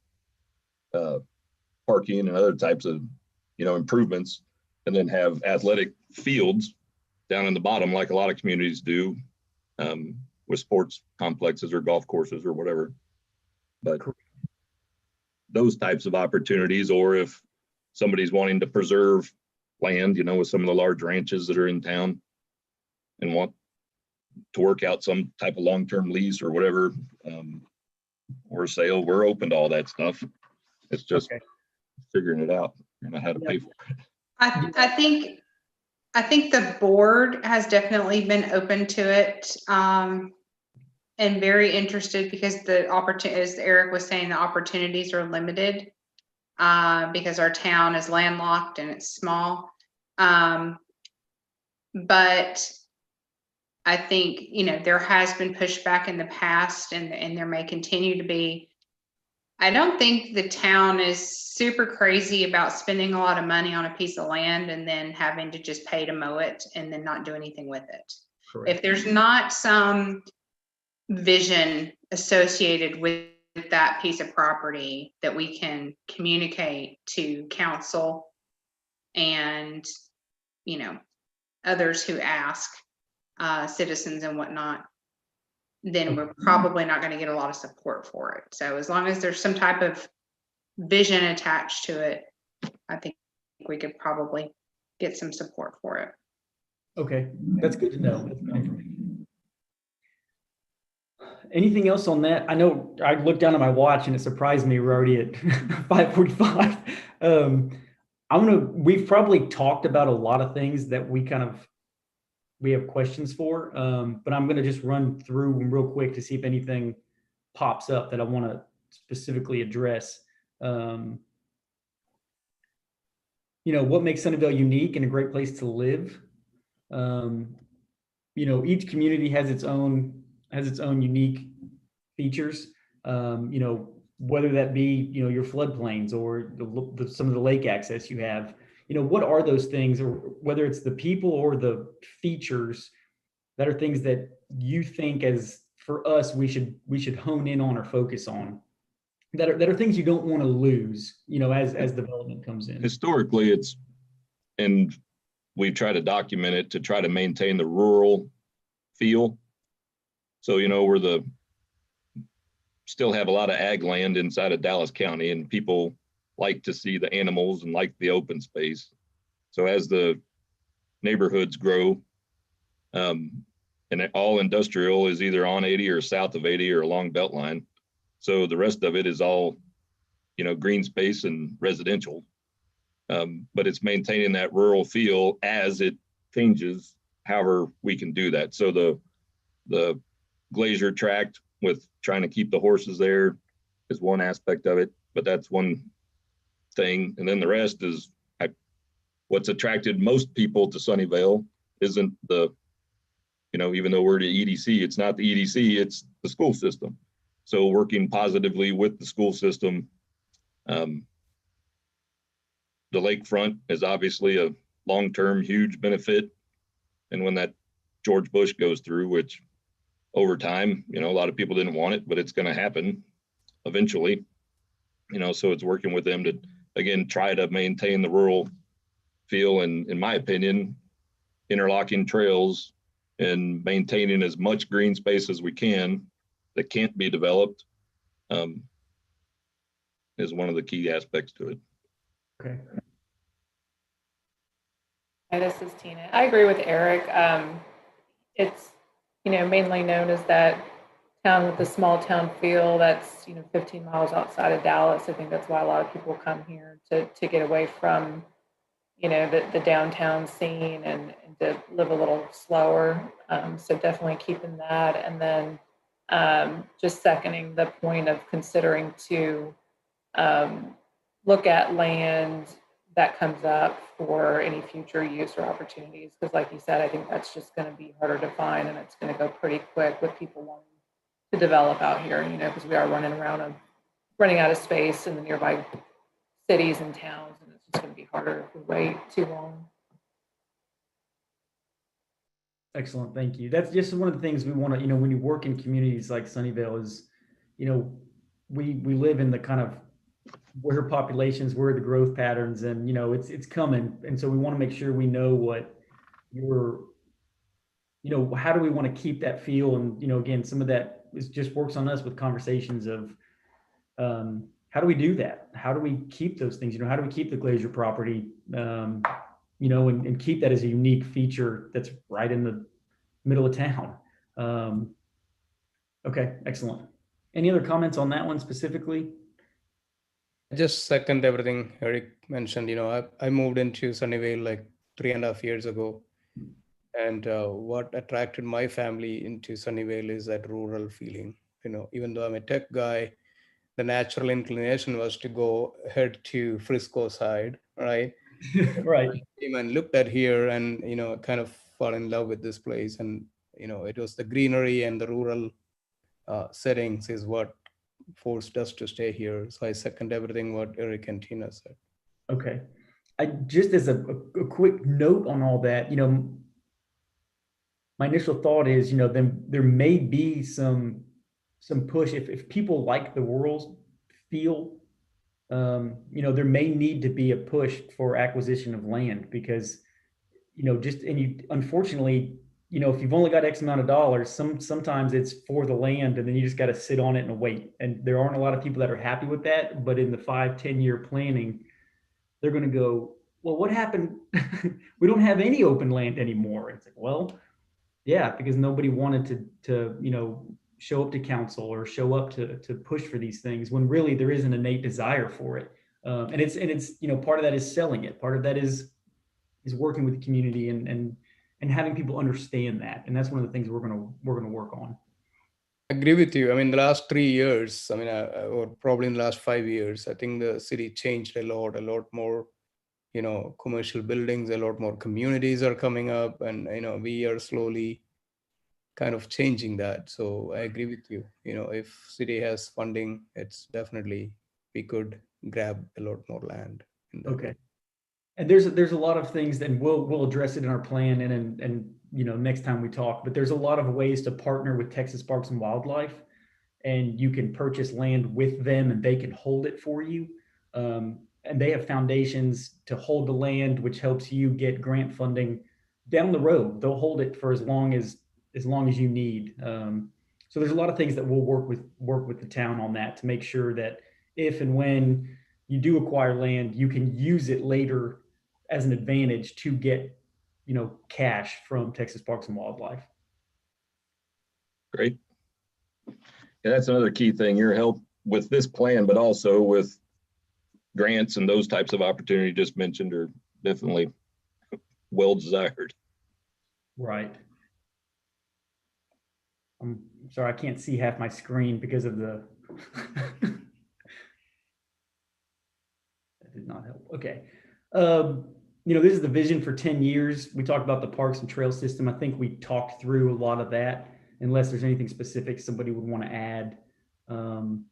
Speaker 2: parking and other types of improvements, and then have athletic fields down in the bottom like a lot of communities do, with sports complexes or golf courses or whatever. But those types of opportunities, or if somebody's wanting to preserve land, with some of the large ranches that are in town and want to work out some type of long-term lease or whatever, or sale, we're open to all that stuff. It's just figuring it out and how to pay for it.
Speaker 3: I think the board has definitely been open to it, and very interested because the opportunity, as Eric was saying, the opportunities are limited, because our town is landlocked and it's small. But I think, there has been pushback in the past and there may continue to be. I don't think the town is super crazy about spending a lot of money on a piece of land and then having to just pay to mow it and then not do anything with it.
Speaker 1: Correct.
Speaker 3: If there's not some vision associated with that piece of property that we can communicate to council and, others who ask, citizens and whatnot, then we're probably not going to get a lot of support for it. So as long as there's some type of vision attached to it, I think we could probably get some support for it.
Speaker 1: Okay, that's good to know. That's good information. Anything else on that? I know I looked down at my watch and it surprised me. We're already at 5:45. We've probably talked about a lot of things that we have questions for, but I'm gonna just run through them real quick to see if anything pops up that I want to specifically address. Um, what makes Sunnyvale unique and a great place to live? Um, each community has its own unique features. Whether that be your floodplains or some of the lake access you have. What are those things, or whether it's the people or the features that are things that you think, as for us, we should hone in on or focus on, that are things you don't want to lose, as development comes in.
Speaker 2: Historically, and we try to document it to try to maintain the rural feel. So, we're still have a lot of ag land inside of Dallas County, and people like to see the animals and like the open space. So as the neighborhoods grow, and all industrial is either on 80 or south of 80 or along Beltline. So the rest of it is all, green space and residential. But it's maintaining that rural feel as it changes, however we can do that. So the glacier tract with trying to keep the horses there is one aspect of it, but that's one thing. And then the rest is what's attracted most people to Sunnyvale isn't even though we're the EDC, it's not the EDC, it's the school system. So working positively with the school system. The lakefront is obviously a long-term huge benefit. And when that George Bush goes through, which over time, a lot of people didn't want it, but it's going to happen eventually, so it's working with them to, again, try to maintain the rural feel. And in my opinion, interlocking trails and maintaining as much green space as we can that can't be developed is one of the key aspects to it.
Speaker 1: Okay.
Speaker 8: Hi, this is Tina. I agree with Eric. It's, mainly known as that town with the small town feel that's, 15 miles outside of Dallas. I think that's why a lot of people come here to get away from, the downtown scene and to live a little slower. So definitely keeping that. And then just seconding the point of considering to look at land that comes up for any future use or opportunities. Because like you said, I think that's just going to be harder to find, and it's going to go pretty quick with people wanting to develop out here, because we are running out of space in the nearby cities and towns, and it's just going to be harder if we wait too long.
Speaker 1: Excellent, thank you. That's just one of the things we want to, when you work in communities like Sunnyvale is, we live in the kind of where populations, where the growth patterns, and it's coming, and so we want to make sure we know what how do we want to keep that feel, and again, some of that is just works on us with conversations of how do we do that? How do we keep those things? How do we keep the glacier property? And keep that as a unique feature that's right in the middle of town. Okay, excellent. Any other comments on that one specifically?
Speaker 6: Just second everything Eric mentioned. I moved into Sunnyvale like 3.5 years ago. And what attracted my family into Sunnyvale is that rural feeling. Even though I'm a tech guy, the natural inclination was to go head to Frisco side, right?
Speaker 1: Right.
Speaker 6: And looked at here and, kind of fall in love with this place. And, it was the greenery and the rural settings is what forced us to stay here. So I second everything what Eric and Tina said.
Speaker 1: Okay. I just as a quick note on all that, my initial thought is, then there may be some push if people like the rural feel, there may need to be a push for acquisition of land because, unfortunately, if you've only got X amount of dollars, sometimes it's for the land and then you just got to sit on it and wait. And there aren't a lot of people that are happy with that, but in the 5-10 year planning, they're going to go, well, what happened? We don't have any open land anymore. It's like, well, yeah, because nobody wanted to show up to council or show up to push for these things when really there is an innate desire for it. And it's, you know, part of that is selling it. Part of that is working with the community and having people understand that. And that's one of the things we're going to work on.
Speaker 6: I agree with you. I mean, the last 3 years, I mean, or probably in the last 5 years, I think the city changed a lot more, you know, commercial buildings, a lot more communities are coming up, and, you know, we are slowly kind of changing that. So I agree with you. You know, if city has funding, it's definitely, we could grab a lot more land.
Speaker 1: Okay. And there's a lot of things, and we'll address it in our plan and you know, next time we talk, but there's a lot of ways to partner with Texas Parks and Wildlife, and you can purchase land with them and they can hold it for you. And they have foundations to hold the land, which helps you get grant funding down the road. They'll hold it for as long as you need. So there's a lot of things that we'll work with the town on that to make sure that if and when you do acquire land, you can use it later as an advantage to get, you know, cash from Texas Parks and Wildlife.
Speaker 2: Great. Yeah, that's another key thing. Your help with this plan, but also with grants and those types of opportunity you just mentioned are definitely well desired.
Speaker 1: Right. I'm sorry, I can't see half my screen because of the. That did not help. Okay. You know, this is the vision for 10 years. We talked about the parks and trail system. I think we talked through a lot of that, unless there's anything specific somebody would want to add to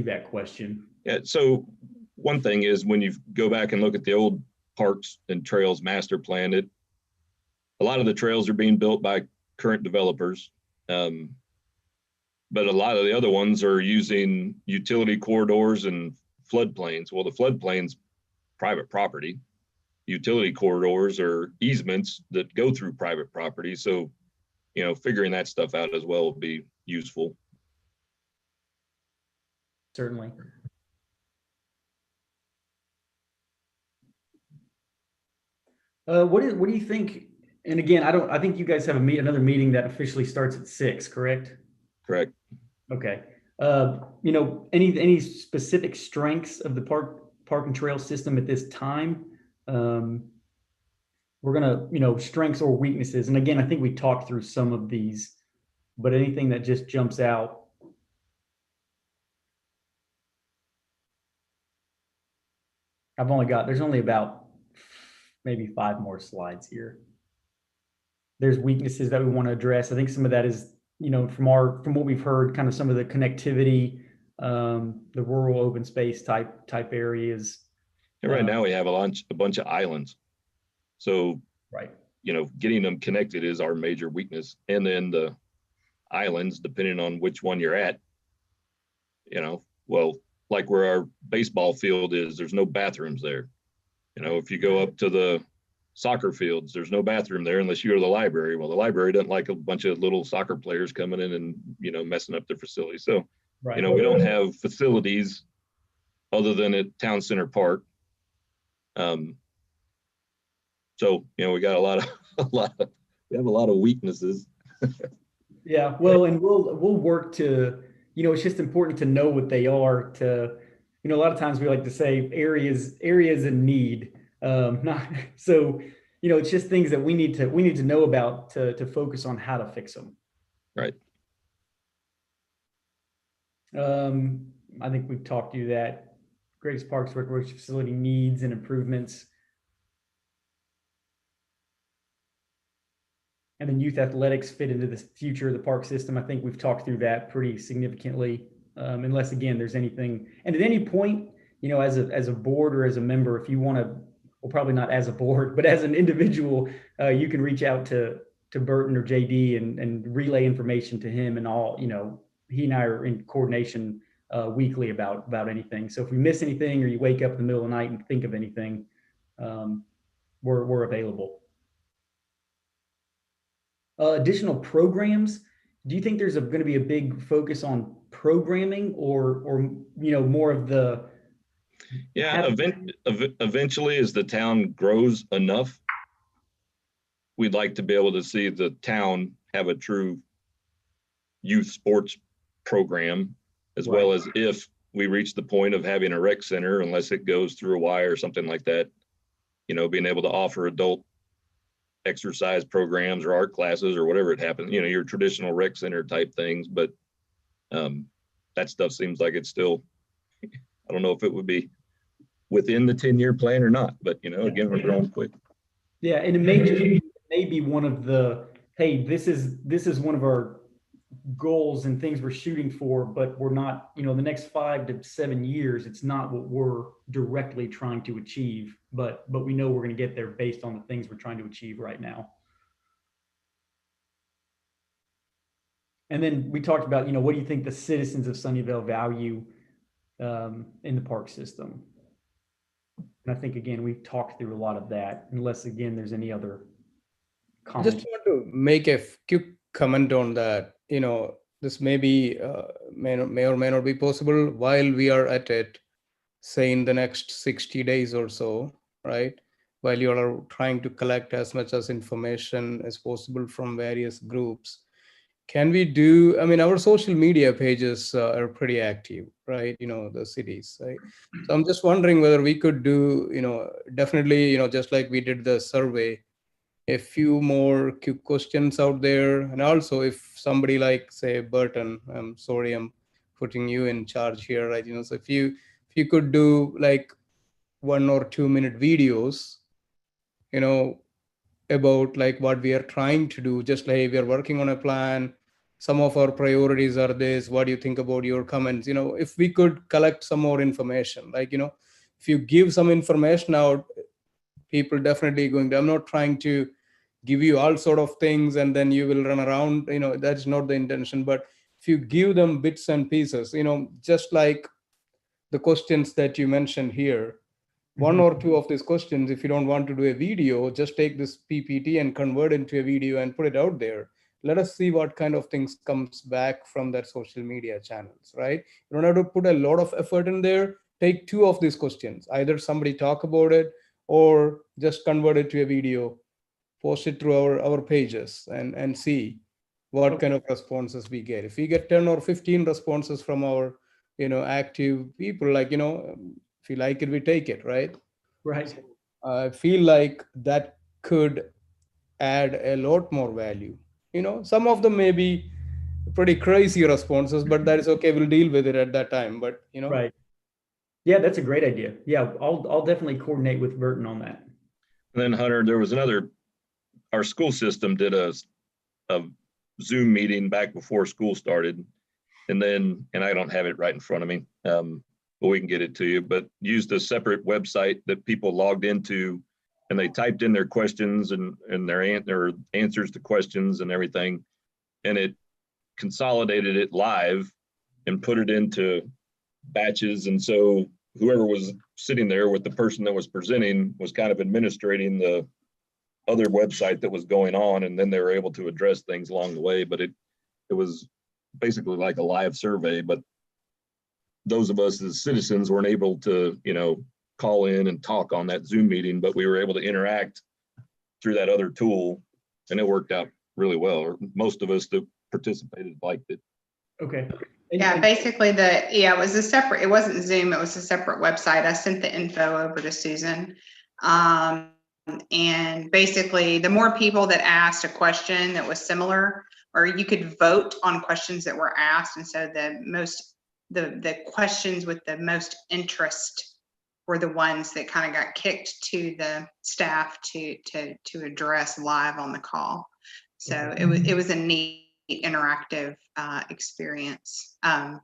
Speaker 1: that question.
Speaker 2: Yeah, so one thing is when you go back and look at the old parks and trails master plan, a lot of the trails are being built by current developers. But a lot of the other ones are using utility corridors and floodplains. Well, the floodplains, private property. Utility corridors are easements that go through private property. So, you know, figuring that stuff out as well would be useful.
Speaker 1: Certainly. What do you think? And again, I think you guys have another meeting that officially starts at 6, correct?
Speaker 2: Correct.
Speaker 1: Okay. You know, any specific strengths of the park and trail system at this time? We're gonna, you know, strengths or weaknesses. And again, I think we talked through some of these, but anything that just jumps out. There's only about maybe 5 more slides here. There's weaknesses that we want to address. I think some of that is, you know, from what we've heard, kind of some of the connectivity, the rural open space type areas.
Speaker 2: And right now we have a bunch of islands. So,
Speaker 1: right,
Speaker 2: you know, getting them connected is our major weakness. And then the islands, depending on which one you're at, you know, well, like where our baseball field is, there's no bathrooms there. You know, if you go up to the soccer fields, there's no bathroom there unless you go to the library. Well, the library doesn't like a bunch of little soccer players coming in and, you know, messing up their facility. So, right, you know, we don't have facilities other than at Town Center Park. So, you know, we got we have a lot of weaknesses.
Speaker 1: Yeah, well, and we'll work to, you know, it's just important to know what they are to, you know, a lot of times we like to say areas in need. Not so, you know, it's just things that we need to know about to focus on how to fix them.
Speaker 2: Right.
Speaker 1: I think we've talked through that. Greatest Parks Recreation Facility needs and improvements. And then youth athletics fit into the future of the park system. I think we've talked through that pretty significantly, unless again, there's anything. And at any point, you know, as a board or as a member, if you want to, well, probably not as a board, but as an individual, you can reach out to Burton or JD and relay information to him, and all, you know, he and I are in coordination weekly about anything. So if we miss anything or you wake up in the middle of the night and think of anything, we're available. Additional programs. Do you think there's going to be a big focus on programming or you know, more of the?
Speaker 2: Yeah, eventually as the town grows enough, we'd like to be able to see the town have a true youth sports program, as
Speaker 1: Right.
Speaker 2: well as if we reach the point of having a rec center, unless it goes through a Y or something like that, being able to offer adult exercise programs or art classes or whatever it happens, your traditional rec center type things. But that stuff seems like it's still, I don't know if it would be within the 10-year plan or not, but again, we're growing quick.
Speaker 1: Yeah, and it may be one of the, hey, this is one of our goals and things we're shooting for, but we're not, the next 5 to 7 years, it's not what we're directly trying to achieve, but we know we're going to get there based on the things we're trying to achieve right now. And then we talked about, what do you think the citizens of Sunnyvale value in the park system? And I think, again, we've talked through a lot of that, unless, again, there's any other
Speaker 6: I
Speaker 1: comments.
Speaker 6: just want to make a quick comment on that. This may be may or may not be possible while we are at it, say in the next 60 days or so, right? While you are trying to collect as much as information as possible from various groups. Can we do, our social media pages are pretty active, right? The cities, right? So I'm just wondering whether we could do, definitely, just like we did the survey, a few more quick questions out there. And also if somebody like, say, Burton, I'm sorry, I'm putting you in charge here, right? So if you could do like 1 or 2 minute videos, about like what we are trying to do, just like we are working on a plan, some of our priorities are this, what do you think about your comments? If we could collect some more information, like, if you give some information out, people definitely going to, I'm not trying to give you all sort of things and then you will run around, that's not the intention. But if you give them bits and pieces, just like the questions that you mentioned here, 1 or 2 of these questions, if you don't want to do a video, just take this PPT and convert into a video and put it out there. Let us see what kind of things comes back from that social media channels, right? You don't have to put a lot of effort in there. Take 2 of these questions, either somebody talk about it or just convert it to a video, post it through our pages and see what kind of responses we get. If we get 10 or 15 responses from our, active people, like, if you like it, we take it, right?
Speaker 1: Right.
Speaker 6: I feel like that could add a lot more value. Some of them may be pretty crazy responses, but that is okay. We'll deal with it at that time. But
Speaker 1: Right. Yeah, that's a great idea. Yeah, I'll definitely coordinate with Burton on that.
Speaker 2: And then Hunter, there was our school system did a Zoom meeting back before school started. And I don't have it right in front of me, but we can get it to you, but used a separate website that people logged into and they typed in their questions and their answers to questions and everything. And it consolidated it live and put it into batches. And so whoever was sitting there with the person that was presenting was kind of administrating the other website that was going on. And then they were able to address things along the way, but it was basically like a live survey, but those of us as citizens weren't able to, call in and talk on that Zoom meeting, but we were able to interact through that other tool and it worked out really well. Or most of us that participated liked it.
Speaker 1: Okay.
Speaker 3: Yeah, basically it was it wasn't Zoom, it was a separate website. I sent the info over to Susan. And basically the more people that asked a question that was similar, or you could vote on questions that were asked. And so the questions with the most interest were the ones that kind of got kicked to the staff to address live on the call. So it was a neat interactive experience. I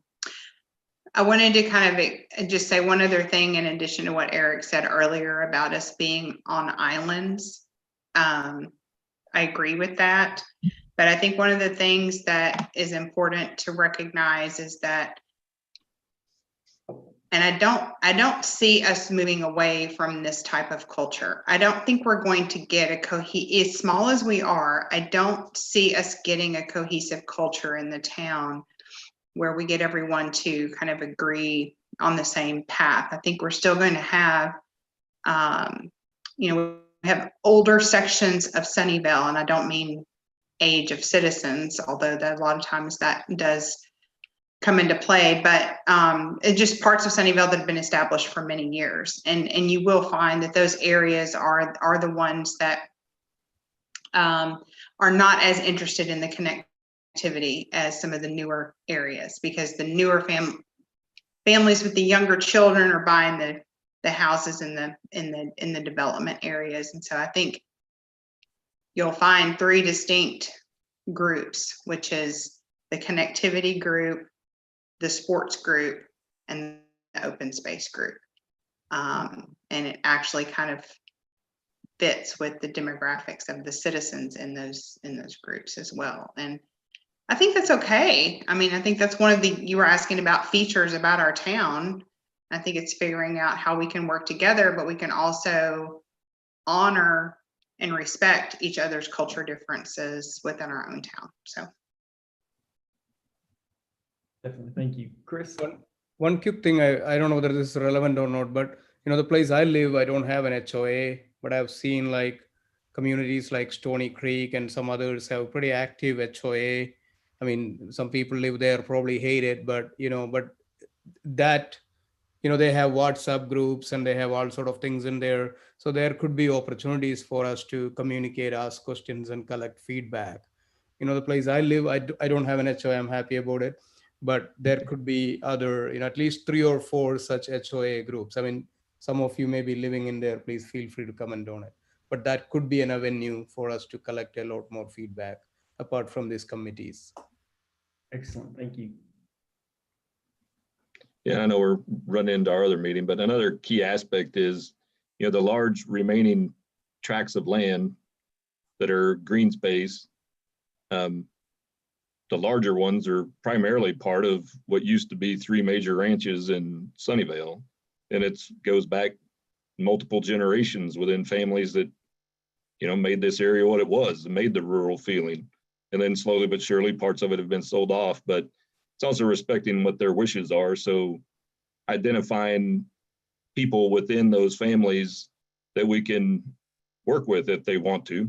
Speaker 3: wanted to kind of just say one other thing in addition to what Eric said earlier about us being on islands. I agree with that, but I think one of the things that is important to recognize is that, and I don't see us moving away from this type of culture. I don't think we're going to get as small as we are, I don't see us getting a cohesive culture in the town where we get everyone to kind of agree on the same path. I think we're still going to have, we have older sections of Sunnyvale, and I don't mean age of citizens, although that a lot of times that does come into play, but it's just parts of Sunnyvale that have been established for many years. And you will find that those areas are the ones that are not as interested in the connectivity as some of the newer areas, because the newer families with the younger children are buying the houses in the development areas. And so I think you'll find three distinct groups, which is the connectivity group, the sports group, and the open space group. And it actually kind of fits with the demographics of the citizens in those groups as well. And I think that's okay. I mean, I think that's one of you were asking about features about our town. I think it's figuring out how we can work together, but we can also honor and respect each other's culture differences within our own town. So.
Speaker 1: Definitely. Thank you. Chris?
Speaker 6: One quick thing, I don't know whether this is relevant or not, but the place I live, I don't have an HOA, but I've seen like communities like Stony Creek and some others have pretty active HOA. I mean, some people live there, probably hate it, but but that, they have WhatsApp groups and they have all sort of things in there. So there could be opportunities for us to communicate, ask questions, and collect feedback. The place I live, I don't have an HOA, I'm happy about it. But there could be other, at least 3 or 4 such HOA groups. I mean, some of you may be living in there, please feel free to come and donate. But that could be an avenue for us to collect a lot more feedback apart from these committees.
Speaker 1: Excellent. Thank you.
Speaker 2: Yeah, I know we're running into our other meeting, but another key aspect is, the large remaining tracts of land that are green space. The larger ones are primarily part of what used to be 3 major ranches in Sunnyvale. And it goes back multiple generations within families that, made this area what it was and made the rural feeling. And then slowly but surely parts of it have been sold off, but it's also respecting what their wishes are. So identifying people within those families that we can work with if they want to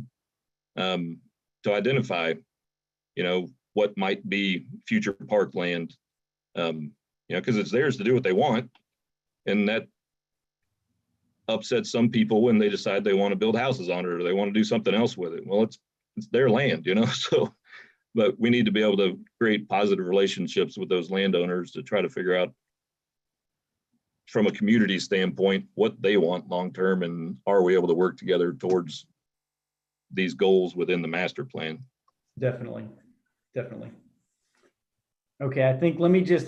Speaker 2: identify, what might be future parkland, because it's theirs to do what they want. And that upsets some people when they decide they want to build houses on it or they want to do something else with it. Well, it's their land, so, but we need to be able to create positive relationships with those landowners to try to figure out from a community standpoint what they want long-term, and are we able to work together towards these goals within the master plan.
Speaker 1: Definitely. Okay, I think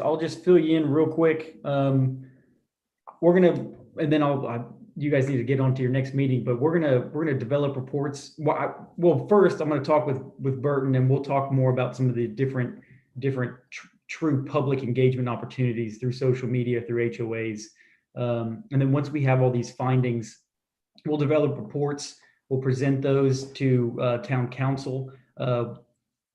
Speaker 1: I'll just fill you in real quick. We're gonna, and then you guys need to get on to your next meeting, but we're gonna develop reports. Well, first I'm gonna talk with Burton, and we'll talk more about some of the different true public engagement opportunities through social media, through HOAs. And then once we have all these findings, we'll develop reports. We'll present those to town council.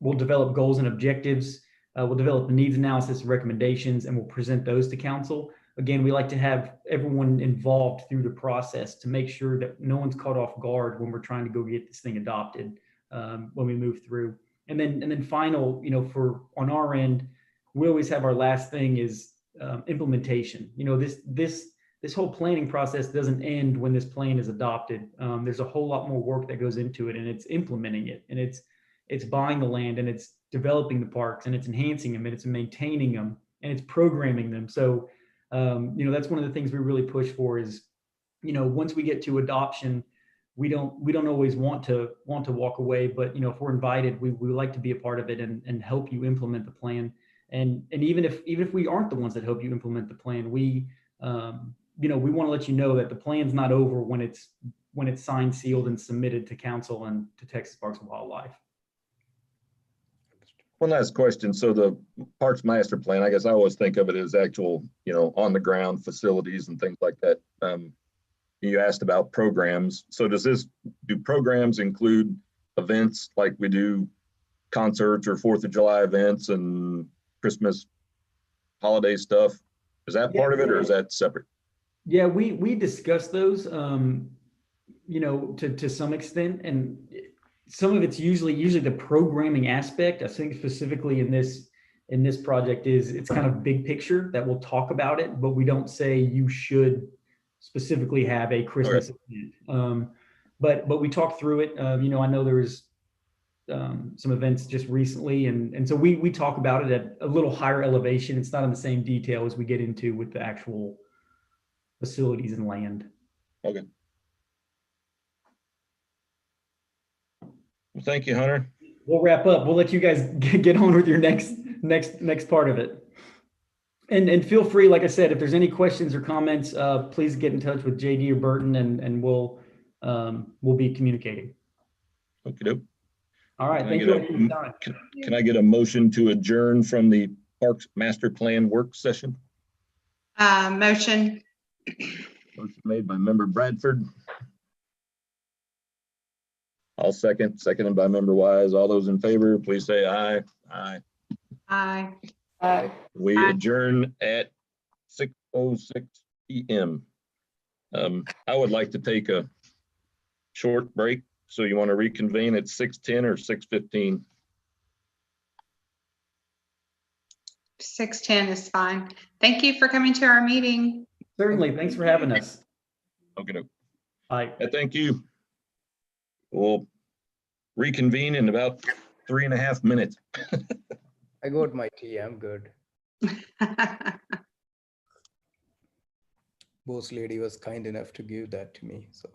Speaker 1: We'll develop goals and objectives. We'll develop a needs analysis and recommendations, and we'll present those to council. Again, we like to have everyone involved through the process to make sure that no one's caught off guard when we're trying to go get this thing adopted when we move through. And then final, for on our end, we always have our last thing is implementation. This whole planning process doesn't end when this plan is adopted. There's a whole lot more work that goes into it, and it's implementing it, and it's buying the land, and it's developing the parks, and it's enhancing them, and it's maintaining them, and it's programming them. So, that's one of the things we really push for is, once we get to adoption, we don't always want to walk away, but if we're invited, we like to be a part of it and help you implement the plan. And even if we aren't the ones that help you implement the plan, we want to let you know that the plan's not over when it's signed, sealed, and submitted to council and to Texas Parks and Wildlife.
Speaker 2: One last question. So the Parks Master Plan, I guess I always think of it as actual, on the ground facilities and things like that. You asked about programs. So do programs include events like we do concerts or 4th of July events and Christmas holiday stuff? Is that part of it, or is that separate?
Speaker 1: Yeah, we discuss those, to some extent, and some of it's usually the programming aspect. I think specifically in this project is it's kind of big picture that we'll talk about it, but we don't say you should specifically have a Christmas event. But we talked through it. I know there was some events just recently, and so we talk about it at a little higher elevation. It's not in the same detail as we get into with the actual facilities and land.
Speaker 2: Okay. Well, thank you, Hunter.
Speaker 1: We'll wrap up. We'll let you guys get on with your next part of it. And feel free, like I said, if there's any questions or comments, please get in touch with JD or Burton, and we'll be communicating.
Speaker 2: Okay, doke.
Speaker 1: All right.
Speaker 2: Can I
Speaker 1: Thank
Speaker 2: get
Speaker 1: you
Speaker 2: a-
Speaker 1: all for your time.
Speaker 2: Can I get a motion to adjourn from the Parks Master Plan work session?
Speaker 3: Motion.
Speaker 2: Motion made by member Bradford. I'll seconded by member Wise. All those in favor, please say aye. Aye.
Speaker 3: Aye.
Speaker 2: We
Speaker 7: Aye.
Speaker 2: adjourn at 6:06 PM. I would like to take a short break. So you want to reconvene at 6:10 or 6:15?
Speaker 3: 6:10 is fine. Thank you for coming to our meeting.
Speaker 1: Certainly. Thanks for having us.
Speaker 2: Okay, doke.
Speaker 1: Bye.
Speaker 2: Thank you. We'll reconvene in about 3.5 minutes.
Speaker 6: I got my tea. I'm good. Boss lady was kind enough to give that to me. So.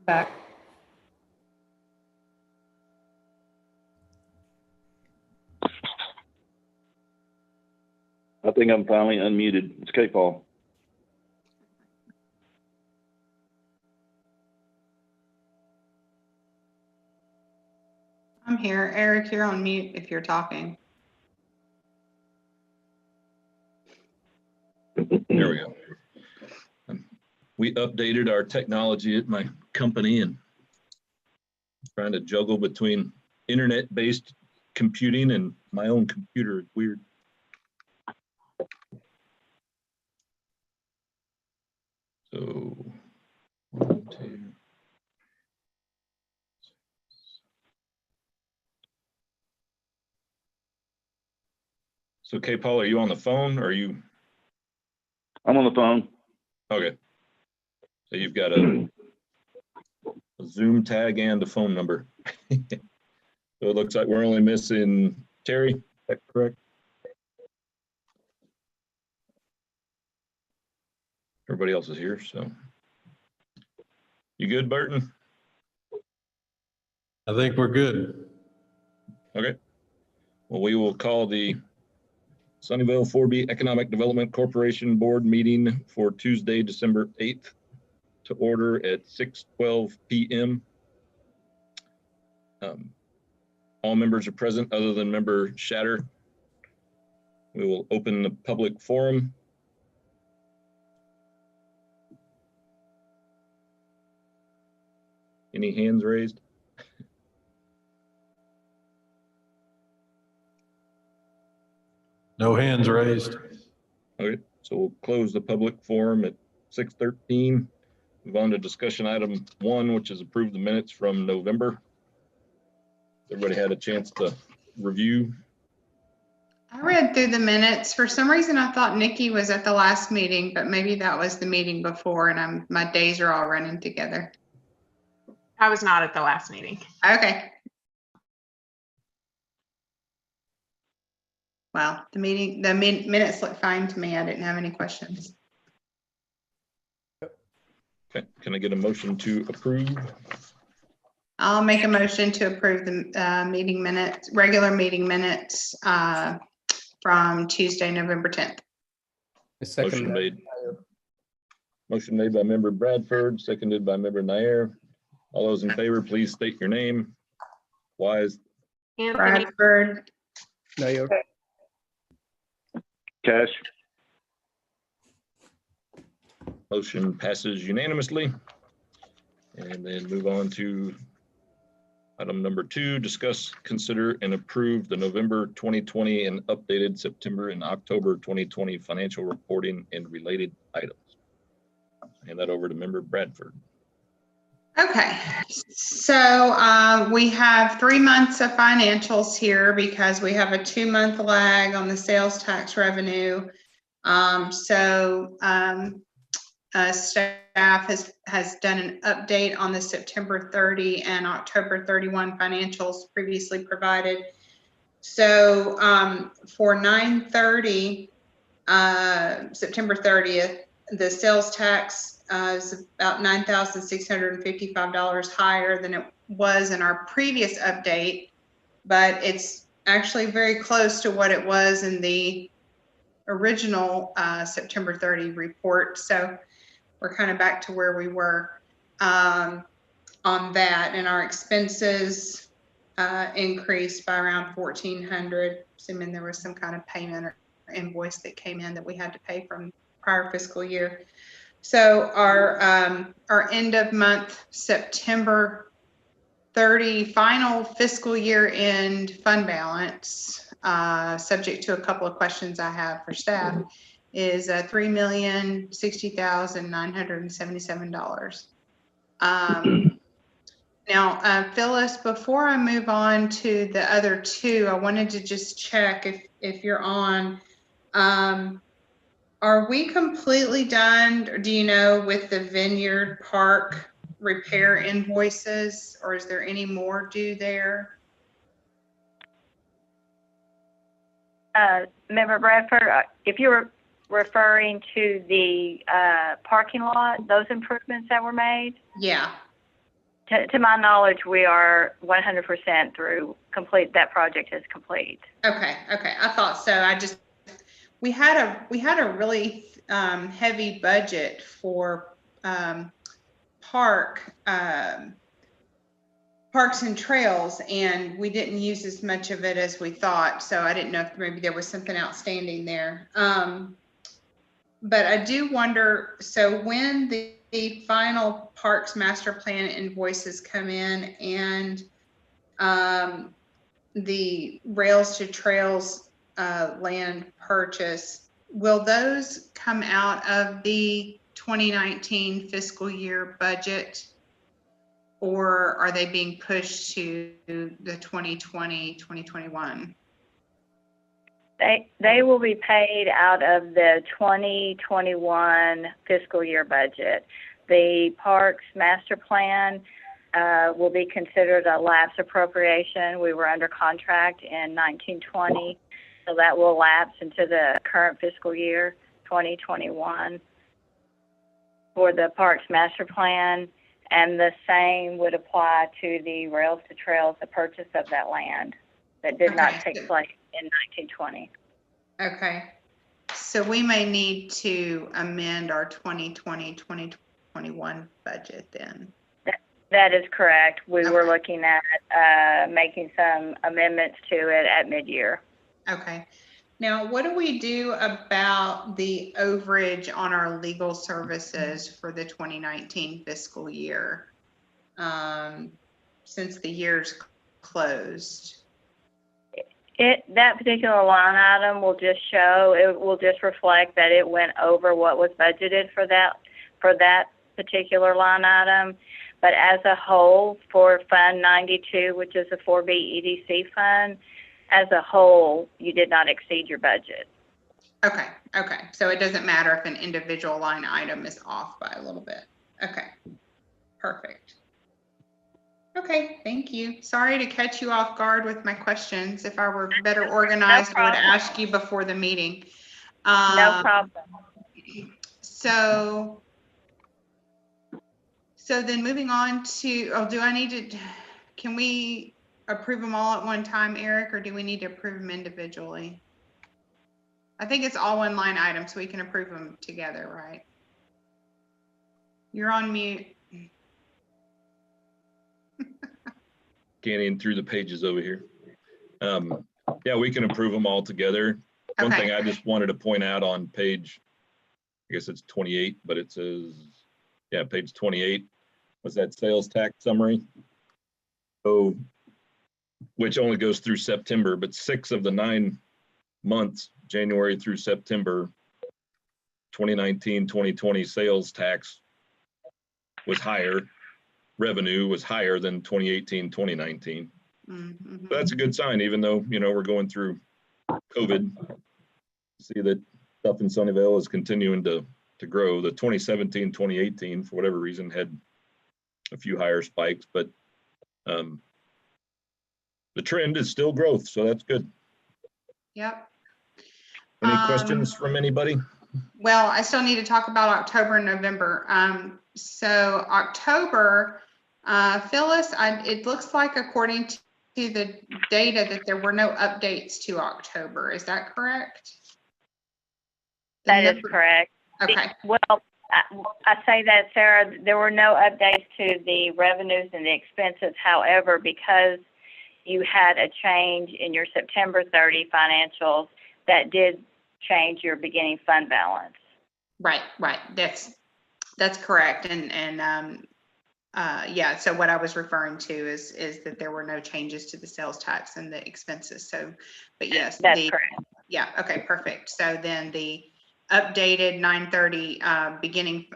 Speaker 8: Back.
Speaker 9: I think I'm finally unmuted. It's K-Paul.
Speaker 3: I'm here. Eric, you're on mute if you're talking.
Speaker 2: There we go. We updated our technology at my company and trying to juggle between internet-based computing and my own computer is weird. So, 1, 2. So, K-Paul, are you on the phone or are you?
Speaker 9: I'm on the phone.
Speaker 2: Okay. So you've got a Zoom tag and a phone number. So it looks like we're only missing Terry, is that correct? Everybody else is here, so. You good, Burton?
Speaker 10: I think we're good.
Speaker 2: Okay. Well, we will call the Sunnyvale 4B Economic Development Corporation Board meeting for Tuesday, December 8th to order at 6:12 p.m. All members are present other than member Shatter. We will open the public forum. Any hands raised?
Speaker 10: No hands raised.
Speaker 2: Okay, so we'll close the public forum at 6:13. Move on to discussion item 1, which is approve the minutes from November. Everybody had a chance to review.
Speaker 3: I read through the minutes. For some reason, I thought Nikki was at the last meeting, but maybe that was the meeting before and my days are all running together.
Speaker 7: I was not at the last meeting.
Speaker 3: Okay. Well, the minutes look fine to me. I didn't have any questions.
Speaker 2: Okay, can I get a motion to approve?
Speaker 3: I'll make a motion to approve the regular meeting minutes from Tuesday, November 10th.
Speaker 2: Motion made. Motion made by member Bradford, seconded by member Nair. All those in favor, please state your name. Wise.
Speaker 7: Anthony,
Speaker 3: Bradford.
Speaker 6: Nair.
Speaker 9: Cash.
Speaker 2: Motion passes unanimously. And then move on to item number 2, discuss, consider, and approve the November 2020 and updated September and October 2020 financial reporting and related items. Hand that over to member Bradford.
Speaker 3: Okay, so we have 3 months of financials here because we have a 2-month lag on the sales tax revenue. Staff has done an update on the September 30 and October 31 financials previously provided. So for 9/30, September 30th, the sales tax is about $9,655 higher than it was in our previous update, but it's actually very close to what it was in the original September 30 report. So we're kind of back to where we were on that, and our expenses increased by around $1,400, assuming there was some kind of payment or invoice that came in that we had to pay from prior fiscal year. So our end of month September 30 final fiscal year end fund balance, subject to a couple of questions I have for staff, is $3,060,977. Now, Phyllis, before I move on to the other 2, I wanted to just check if you're on. Are we completely done, or do you know, with the Vineyard Park repair invoices, or is there any more due there?
Speaker 11: Member Bradford, if you were referring to the parking lot, those improvements that were made?
Speaker 3: Yeah.
Speaker 11: To my knowledge, we are 100% through complete, that project is complete.
Speaker 3: Okay, I thought so. We had a really heavy budget for parks and trails, and we didn't use as much of it as we thought. So I didn't know if maybe there was something outstanding there. But I do wonder, so when the final parks master plan invoices come in and the rails to trails land purchase, will those come out of the 2019 fiscal year budget, or are they being pushed to the 2020, 2021?
Speaker 11: They will be paid out of the 2021 fiscal year budget. The Parks Master Plan will be considered a lapse appropriation. We were under contract in 1920, so that will lapse into the current fiscal year, 2021, for the Parks Master Plan, and the same would apply to the Rails to Trails, the purchase of that land that did not take place in 1920.
Speaker 3: Okay, so we may need to amend our 2020, 2021 budget then.
Speaker 11: That is correct. We were looking at making some amendments to it at mid-year.
Speaker 3: Okay. Now, what do we do about the overage on our legal services for the 2019 fiscal year, since the year's closed?
Speaker 11: That particular line item will just show, it will just reflect that it went over what was budgeted for that particular line item. But as a whole, for Fund 92, which is a 4B EDC fund, as a whole, you did not exceed your budget.
Speaker 3: Okay. So it doesn't matter if an individual line item is off by a little bit. Okay, perfect. Okay, thank you. Sorry to catch you off guard with my questions. If I were better organized, I would ask you before the meeting.
Speaker 11: No problem.
Speaker 3: So then moving on to, do I need to, can we approve them all at one time, Eric, or do we need to approve them individually? I think it's all one line item, so we can approve them together, right? You're on mute.
Speaker 2: Scanning through the pages over here. Yeah, we can approve them all together. One thing I just wanted to point out on page, I guess it's 28, but it says, yeah, page 28 was that sales tax summary. So, which only goes through September, but 6 of the 9 months, January through September, 2019, 2020 sales tax was higher. Revenue was higher than 2018, 2019.
Speaker 3: Mm-hmm.
Speaker 2: So that's a good sign, even though, we're going through COVID. See that stuff in Sunnyvale is continuing to grow. The 2017, 2018, for whatever reason, had a few higher spikes, but the trend is still growth, so that's good.
Speaker 3: Yep.
Speaker 2: Any questions from anybody?
Speaker 3: Well, I still need to talk about October and November. So October, Phyllis, it looks like according to the data that there were no updates to October. Is that correct?
Speaker 11: That is correct.
Speaker 3: Okay.
Speaker 11: Well, I say that, Sarah, there were no updates to the revenues and the expenses. However, because you had a change in your September 30 financials, that did change your beginning fund balance.
Speaker 3: Right. That's correct. Yeah, so what I was referring to is that there were no changes to the sales tax and the expenses. So, but yes,
Speaker 11: that's correct.
Speaker 3: Yeah, okay, perfect. So then the updated 9/30 beginning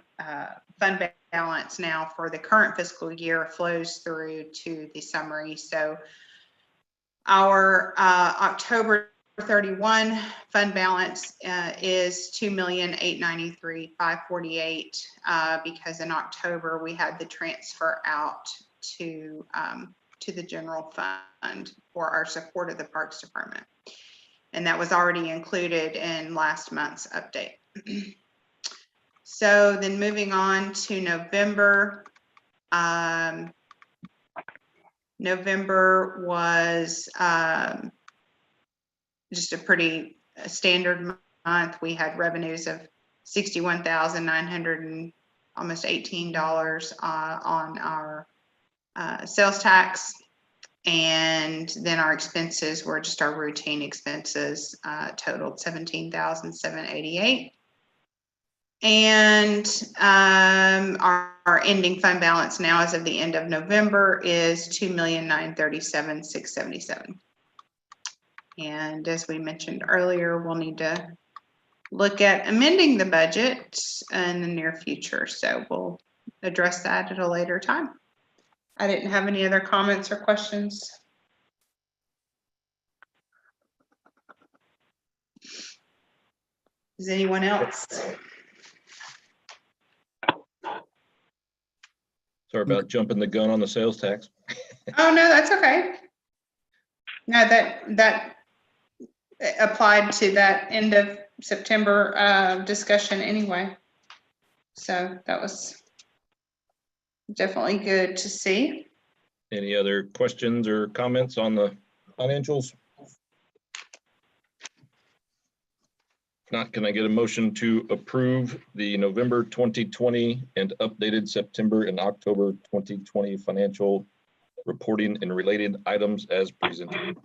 Speaker 3: fund balance now for the current fiscal year flows through to the summary. So our October 31 fund balance is $2,893,548 because in October we had the transfer out to the general fund for our support of the Parks Department, and that was already included in last month's update. So then moving on to November, November was just a pretty standard month. We had revenues of $61,900 and almost $18 on our sales tax. And then our expenses were just our routine expenses, totaled $17,788. And our ending fund balance now as of the end of November is $2,937,677. And as we mentioned earlier, we'll need to look at amending the budget in the near future. So we'll address that at a later time. I didn't have any other comments or questions. Does anyone else?
Speaker 2: Sorry about jumping the gun on the sales tax.
Speaker 3: Oh, no, that's okay. No, that applied to that end of September discussion anyway. So that was definitely good to see.
Speaker 2: Any other questions or comments on the financials? If not, can I get a motion to approve the November 2020 and updated September and October 2020 financial reporting and related items as presented?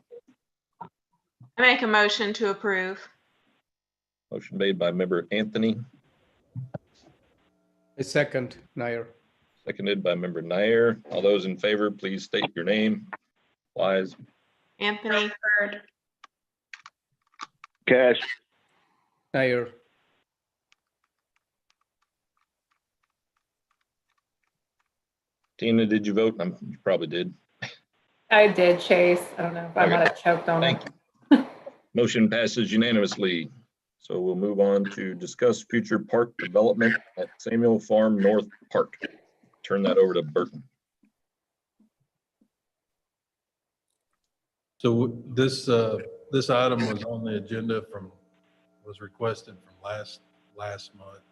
Speaker 7: I make a motion to approve.
Speaker 2: Motion made by member Anthony,
Speaker 6: A second, Nair.
Speaker 2: seconded by member Nair. All those in favor, please state your name. Wise.
Speaker 7: Anthony,
Speaker 9: Cash.
Speaker 6: Nair.
Speaker 2: Tina, did you vote? You probably did.
Speaker 8: I did, Chase. I don't know if I
Speaker 2: Okay.
Speaker 8: might have choked on
Speaker 2: Thank
Speaker 8: it.
Speaker 2: you. Motion passes unanimously. So we'll move on to discuss future park development at Samuel Farm North Park. Turn that over to Burton.
Speaker 10: So this item was on the agenda was requested from last month.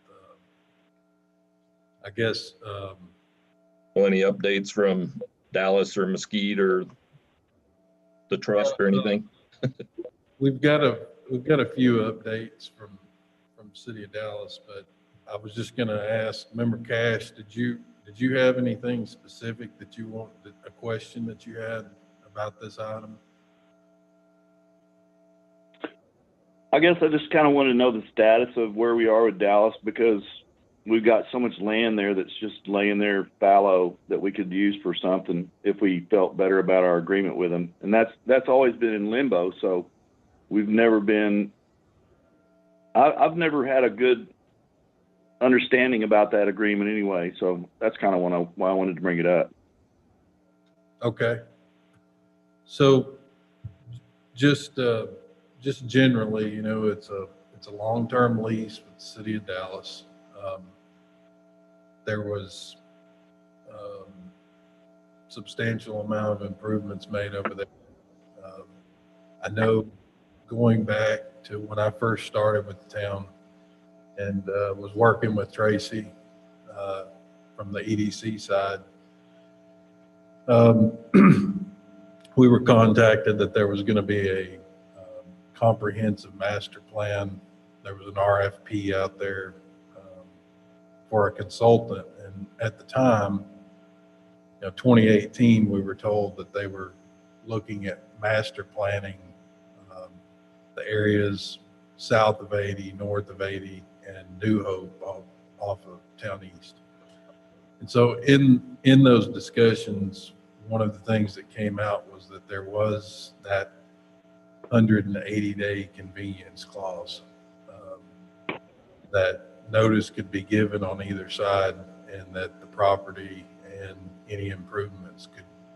Speaker 10: I guess,
Speaker 2: Well, any updates from Dallas or Mesquite or the trust or anything?
Speaker 10: we've got a few updates from City of Dallas, but I was just gonna ask, Member Cash, did you have anything specific that you wanted, a question that you had about this item?
Speaker 9: I guess I just kind of want to know the status of where we are with Dallas, because we've got so much land there that's just laying there fallow that we could use for something if we felt better about our agreement with them. And that's always been in limbo. So we've never been, I've never had a good understanding about that agreement anyway. So that's kind of why I wanted to bring it up.
Speaker 10: Okay. So just generally, it's a long-term lease with the City of Dallas. There was substantial amount of improvements made over there. I know going back to when I first started with the town and was working with Tracy from the EDC side, we were contacted that there was going to be a comprehensive master plan. There was an RFP out there for a consultant, and at the time, 2018, we were told that they were looking at master planning the areas south of 80, north of 80, and New Hope off of Town East. And so in those discussions, one of the things that came out was that there was that 180-day convenience clause, that notice could be given on either side, and that the property and any improvements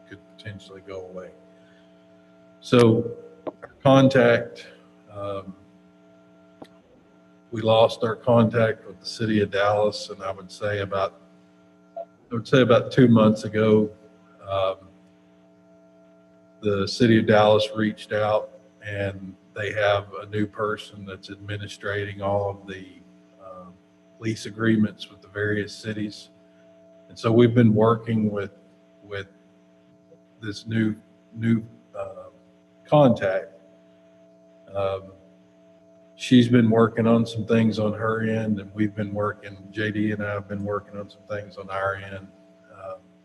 Speaker 10: could potentially go away. So our contact, we lost our contact with the City of Dallas, and I would say about 2 months ago, the City of Dallas reached out, and they have a new person that's administrating all of the lease agreements with the various cities. And so we've been working with this new contact. She's been working on some things on her end, and we've been working, JD and I have been working on some things on our end.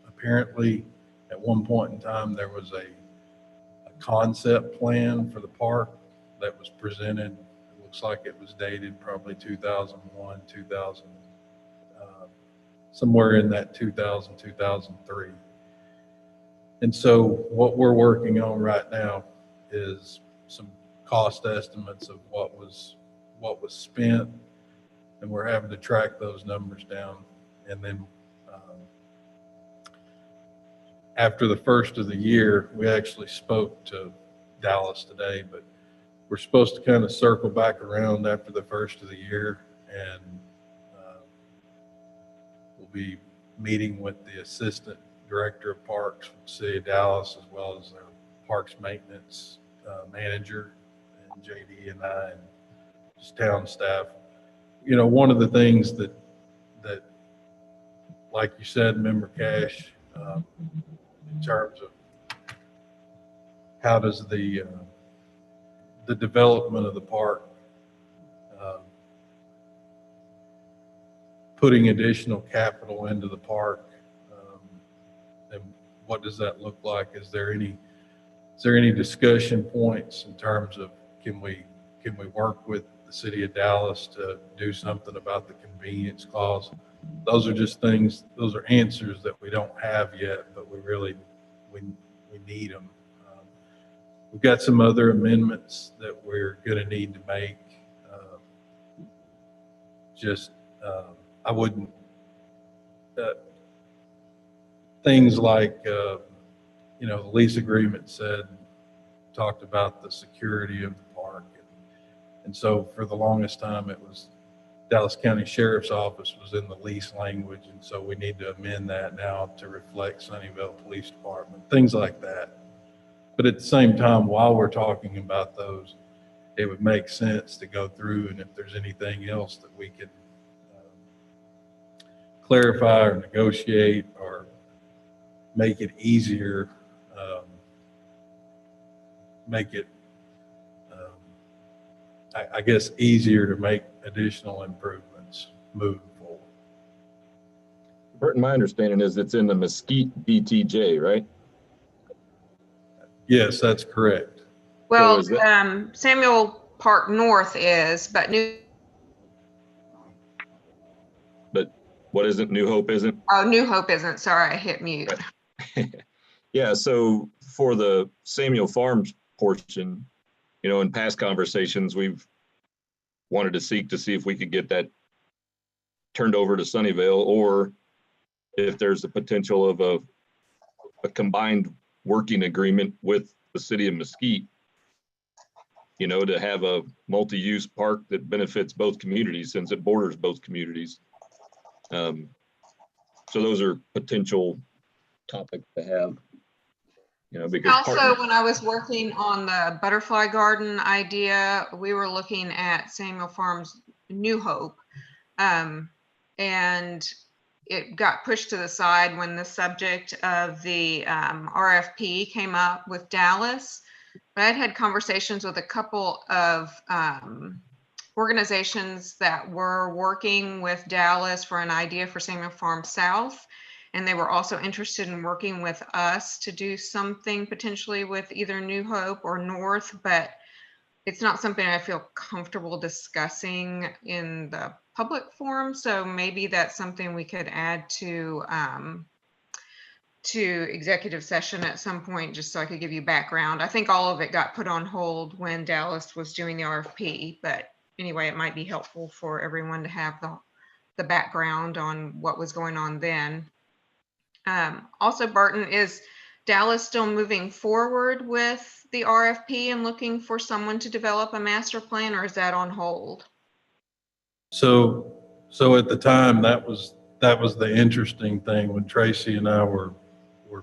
Speaker 10: Apparently, at one point in time, there was a concept plan for the park that was presented. It looks like it was dated probably 2001, 2000, somewhere in that 2000, 2003. And so what we're working on right now is some cost estimates of what was spent, and we're having to track those numbers down. And then after the first of the year, we actually spoke to Dallas today, but we're supposed to kind of circle back around after the first of the year, and we'll be meeting with the assistant director of parks from the city of Dallas, as well as their parks maintenance manager, and JD and I, and just town staff. You know, one of the things that like you said, Member Cash, in terms of how does the development of the park, putting additional capital into the park, and what does that look like? Is there any discussion points in terms of can we work with the city of Dallas to do something about the convenience clause? Those are just things, those are answers that we don't have yet, but we need them. We've got some other amendments that we're going to need to make. I wouldn't, things like, the lease agreement talked about the security of the park. And so for the longest time, it was Dallas County Sheriff's Office was in the lease language. And so we need to amend that now to reflect Sunnyvale Police Department, things like that. But at the same time, while we're talking about those, it would make sense to go through, and if there's anything else that we could clarify or negotiate or make it easier, make it, I guess, easier to make additional improvements moving forward.
Speaker 2: Burton, my understanding is it's in the Mesquite BTJ, right?
Speaker 10: Yes, that's correct.
Speaker 7: Well,
Speaker 2: So is
Speaker 7: Samuel Park North is, but
Speaker 2: what isn't? New Hope isn't?
Speaker 7: New Hope isn't. Sorry, I hit mute.
Speaker 2: Yeah, so for the Samuel Farms portion, in past conversations, we've wanted to see if we could get that turned over to Sunnyvale, or if there's the potential of a combined working agreement with the city of Mesquite, to have a multi-use park that benefits both communities, since it borders both communities. So those are potential topics to have. Because
Speaker 7: also, when I was working on the butterfly garden idea, we were looking at Samuel Farms New Hope, and it got pushed to the side when the subject of the RFP came up with Dallas. But I'd had conversations with a couple of organizations that were working with Dallas for an idea for Samuel Farms South. And they were also interested in working with us to do something potentially with either New Hope or North, but it's not something I feel comfortable discussing in the public forum. So maybe that's something we could add to executive session at some point, just so I could give you background. I think all of it got put on hold when Dallas was doing the RFP, but anyway, it might be helpful for everyone to have the background on what was going on then. Also, Barton, is Dallas still moving forward with the RFP and looking for someone to develop a master plan, or is that on hold?
Speaker 10: So at the time, that was the interesting thing when Tracy and I were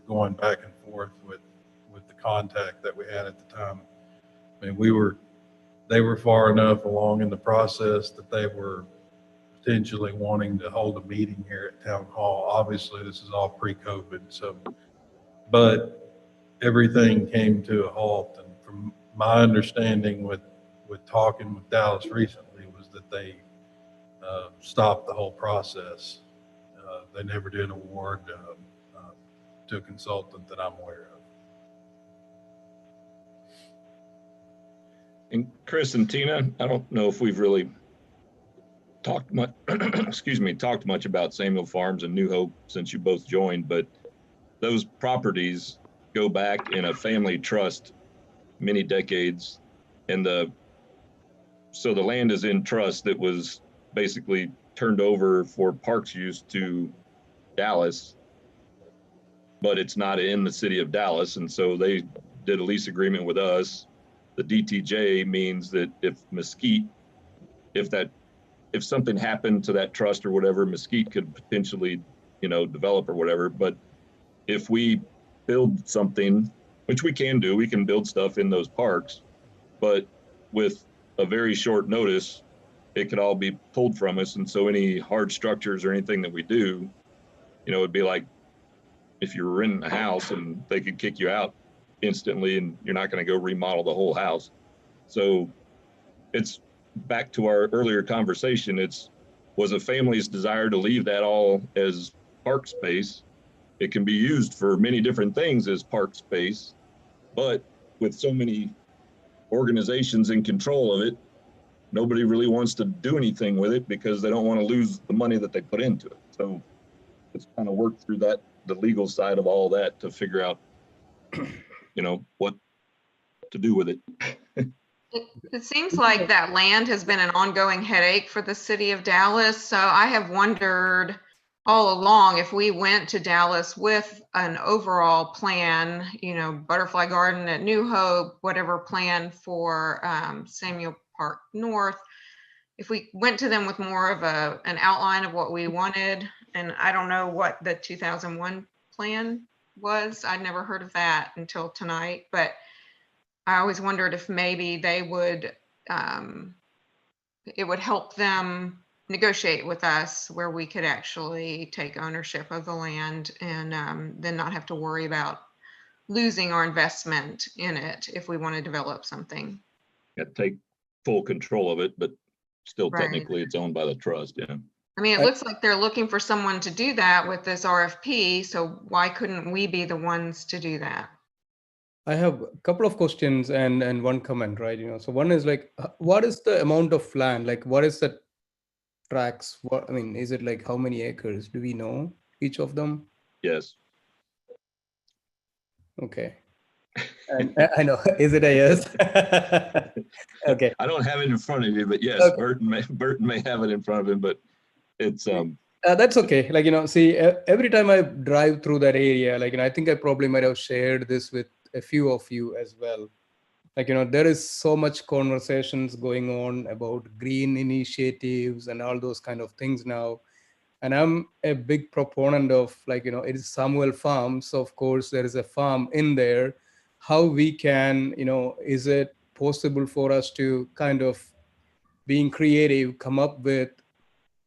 Speaker 10: going back and forth with the contact that we had at the time. I mean, they were far enough along in the process that they were potentially wanting to hold a meeting here at Town Hall. Obviously, this is all pre-COVID, but everything came to a halt. And from my understanding with talking with Dallas recently was that they stopped the whole process. They never did award to a consultant that I'm aware of.
Speaker 2: And Chris and Tina, I don't know if we've really talked much, talked much about Samuel Farms and New Hope since you both joined, but those properties go back in a family trust many decades. And so the land is in trust that was basically turned over for parks use to Dallas, but it's not in the city of Dallas. And so they did a lease agreement with us. The DTJ means that if something happened to that trust or whatever, Mesquite could potentially, develop or whatever. But if we build something, which we can do, we can build stuff in those parks, but with a very short notice, it could all be pulled from us. And so any hard structures or anything that we do, it'd be like if you were renting a house and they could kick you out instantly and you're not going to go remodel the whole house. So it's back to our earlier conversation. Was a family's desire to leave that all as park space. It can be used for many different things as park space, but with so many organizations in control of it, nobody really wants to do anything with it because they don't want to lose the money that they put into it. So it's kind of worked through the legal side of all that to figure out, what to do with it.
Speaker 7: It seems like that land has been an ongoing headache for the city of Dallas. So I have wondered all along if we went to Dallas with an overall plan, Butterfly Garden at New Hope, whatever plan for Samuel Park North, if we went to them with more of an outline of what we wanted, and I don't know what the 2001 plan was. I'd never heard of that until tonight, but I always wondered if maybe they would, it would help them negotiate with us where we could actually take ownership of the land and then not have to worry about losing our investment in it if we want to develop something.
Speaker 2: Yeah, take full control of it, but still
Speaker 7: Right.
Speaker 2: technically it's owned by the trust. Yeah.
Speaker 7: I mean, it looks like they're looking for someone to do that with this RFP. So why couldn't we be the ones to do that?
Speaker 6: I have a couple of questions and one comment, right? So one is like, what is the amount of land? Like, what is the tracks? Is it like how many acres? Do we know each of them?
Speaker 2: Yes.
Speaker 6: Okay. And I know. Is it a yes? Okay.
Speaker 2: I don't have it in front of you, but yes,
Speaker 6: Okay.
Speaker 2: Burton may have it in front of him, but it's
Speaker 6: that's okay. Like, see, every time I drive through that area, like, I think I probably might have shared this with a few of you as well. Like, there is so much conversations going on about green initiatives and all those kind of things now. And I'm a big proponent of, like, it is Samuel Farms. So of course there is a farm in there. How we can, is it possible for us to kind of being creative, come up with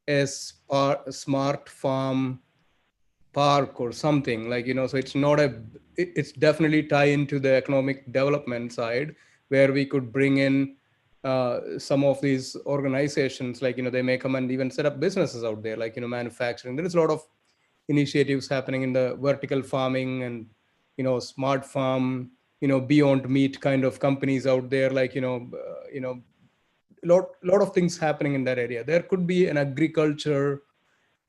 Speaker 6: a smart farm park or something, like, so it's not it's definitely tie into the economic development side where we could bring in some of these organizations, like, they may come and even set up businesses out there, like, manufacturing. There is a lot of initiatives happening in the vertical farming and, smart farm, beyond meat kind of companies out there, like, lot of things happening in that area. There could be an agriculture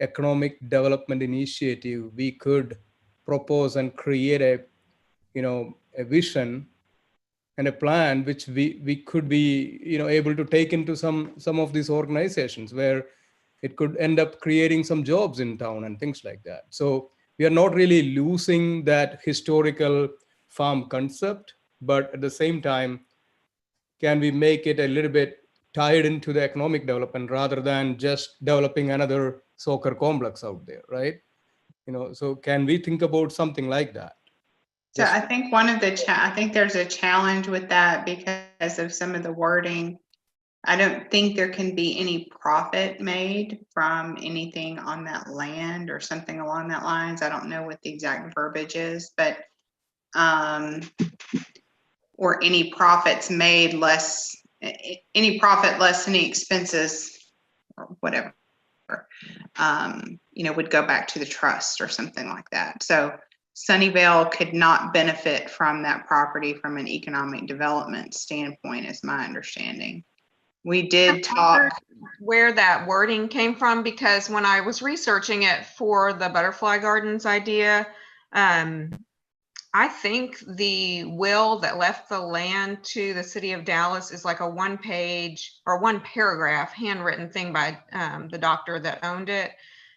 Speaker 6: economic development initiative we could propose and create a vision and a plan which we could be able to take into some of these organizations where it could end up creating some jobs in town and things like that. So we are not really losing that historical farm concept, but at the same time, can we make it a little bit tied into the economic development rather than just developing another soccer complex out there, right? So can we think about something like that?
Speaker 3: So
Speaker 6: Yes.
Speaker 3: I think I think there's a challenge with that because of some of the wording. I don't think there can be any profit made from anything on that land or something along that lines. I don't know what the exact verbiage is, but or any profits made less, any profit less any expenses or whatever, would go back to the trust or something like that. So Sunnyvale could not benefit from that property from an economic development standpoint, is my understanding. We did talk.
Speaker 7: Where that wording came from, because when I was researching it for the butterfly gardens idea, I think the will that left the land to the city of Dallas is like a 1-page or 1-paragraph handwritten thing by the doctor that owned it.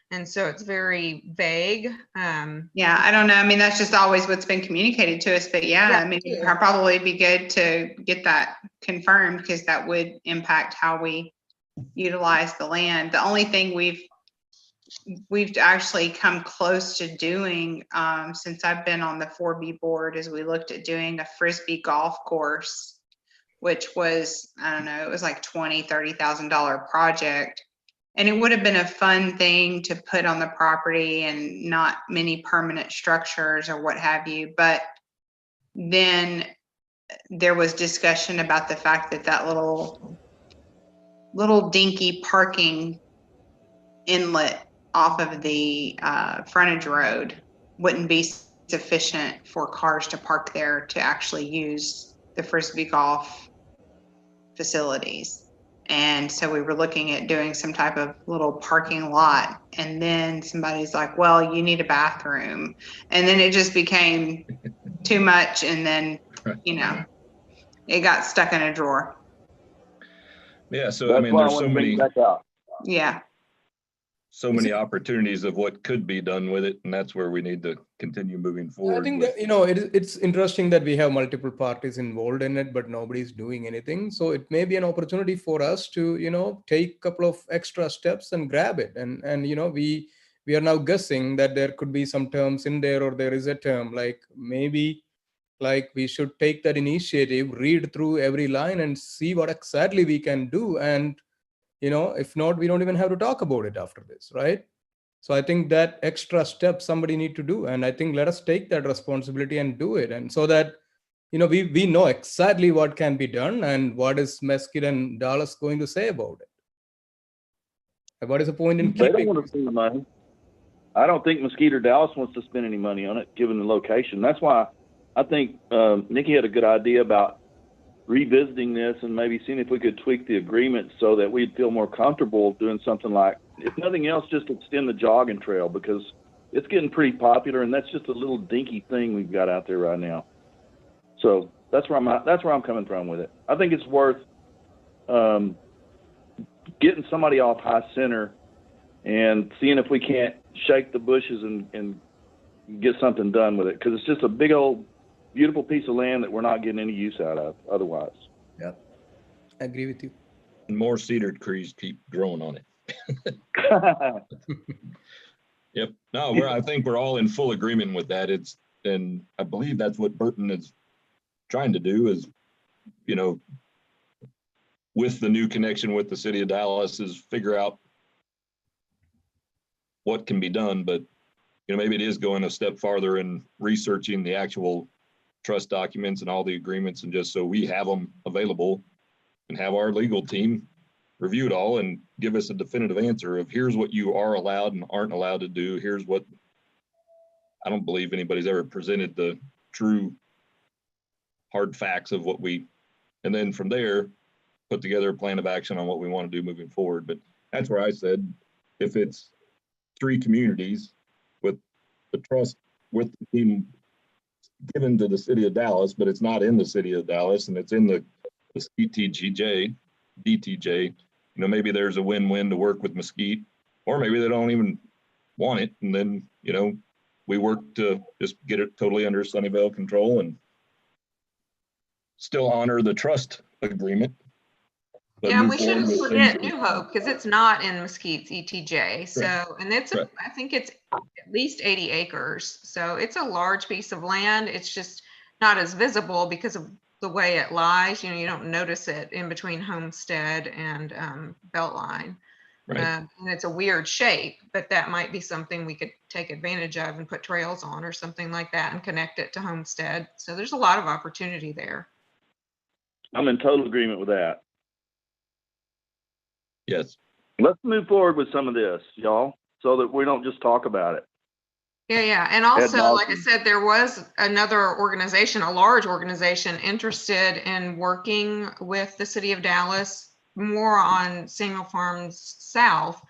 Speaker 7: And so it's very vague.
Speaker 3: Yeah, I don't know. I mean, that's just always what's been communicated to us. But yeah, I mean, it'd probably be good to get that confirmed, because that would impact how we utilize the land. The only thing we've actually come close to doing since I've been on the 4B board is we looked at doing a Frisbee golf course, which was, I don't know, it was like $20,000-$30,000 project. And it would have been a fun thing to put on the property and not many permanent structures or what have you. But then there was discussion about the fact that that little dinky parking inlet off of the frontage road wouldn't be sufficient for cars to park there to actually use the Frisbee golf facilities. And so we were looking at doing some type of little parking lot. And then somebody's like, well, you need a bathroom. And then it just became too much. And then, it got stuck in a drawer.
Speaker 2: Yeah. So,
Speaker 9: That's
Speaker 2: I mean,
Speaker 9: why I
Speaker 2: there's
Speaker 9: want
Speaker 2: so
Speaker 9: to bring
Speaker 2: many,
Speaker 9: it back out.
Speaker 3: Yeah.
Speaker 2: so many opportunities of what could be done with it. And that's where we need to continue moving forward.
Speaker 6: I think
Speaker 2: with.
Speaker 6: that, it's interesting that we have multiple parties involved in it, but nobody's doing anything. So it may be an opportunity for us to, take a couple of extra steps and grab it. And we are now guessing that there could be some terms in there, or there is a term, like maybe like we should take that initiative, read through every line and see what exactly we can do. And, if not, we don't even have to talk about it after this, right? So I think that extra step somebody need to do. And I think let us take that responsibility and do it. And so that, we know exactly what can be done and what is Mesquite and Dallas going to say about it. And what is the point in
Speaker 9: They
Speaker 6: keeping?
Speaker 9: don't want to spend the money. I don't think Mesquite or Dallas wants to spend any money on it, given the location. That's why I think Nikki had a good idea about revisiting this and maybe seeing if we could tweak the agreement so that we'd feel more comfortable doing something like, if nothing else, just extend the jogging trail, because it's getting pretty popular, and that's just a little dinky thing we've got out there right now. So that's where I'm coming from with it. I think it's worth getting somebody off High Center and seeing if we can't shake the bushes and get something done with it, because it's just a big old beautiful piece of land that we're not getting any use out of otherwise.
Speaker 6: Yeah, I agree with you.
Speaker 2: And more cedar trees keep growing on it. Yep. No, I think we're all in full agreement with that. And I believe that's what Burton is trying to do is, with the new connection with the city of Dallas, is figure out what can be done. But, maybe it is going a step farther in researching the actual trust documents and all the agreements, and just so we have them available and have our legal team review it all and give us a definitive answer of here's what you are allowed and aren't allowed to do. Here's what, I don't believe anybody's ever presented the true hard facts of what and then from there, put together a plan of action on what we want to do moving forward. But that's where I said, if it's 3 communities with the trust with the team given to the city of Dallas, but it's not in the city of Dallas and it's in the DTJ, maybe there's a win-win to work with Mesquite, or maybe they don't even want it. And then, we work to just get it totally under Sunnyvale control and still honor the trust agreement.
Speaker 7: Yeah, and we shouldn't forget New Hope, because it's not in Mesquite's ETJ. So, and I think it's at least 80 acres. So it's a large piece of land. It's just not as visible because of the way it lies. You don't notice it in between Homestead and Beltline.
Speaker 2: Right.
Speaker 7: And it's a weird shape, but that might be something we could take advantage of and put trails on or something like that and connect it to Homestead. So there's a lot of opportunity there.
Speaker 9: I'm in total agreement with that.
Speaker 2: Yes.
Speaker 9: Let's move forward with some of this, y'all, so that we don't just talk about it.
Speaker 7: Yeah. And also, like I
Speaker 9: Dawson.
Speaker 7: said, there was another organization, a large organization, interested in working with the city of Dallas more on Samuel Farms South.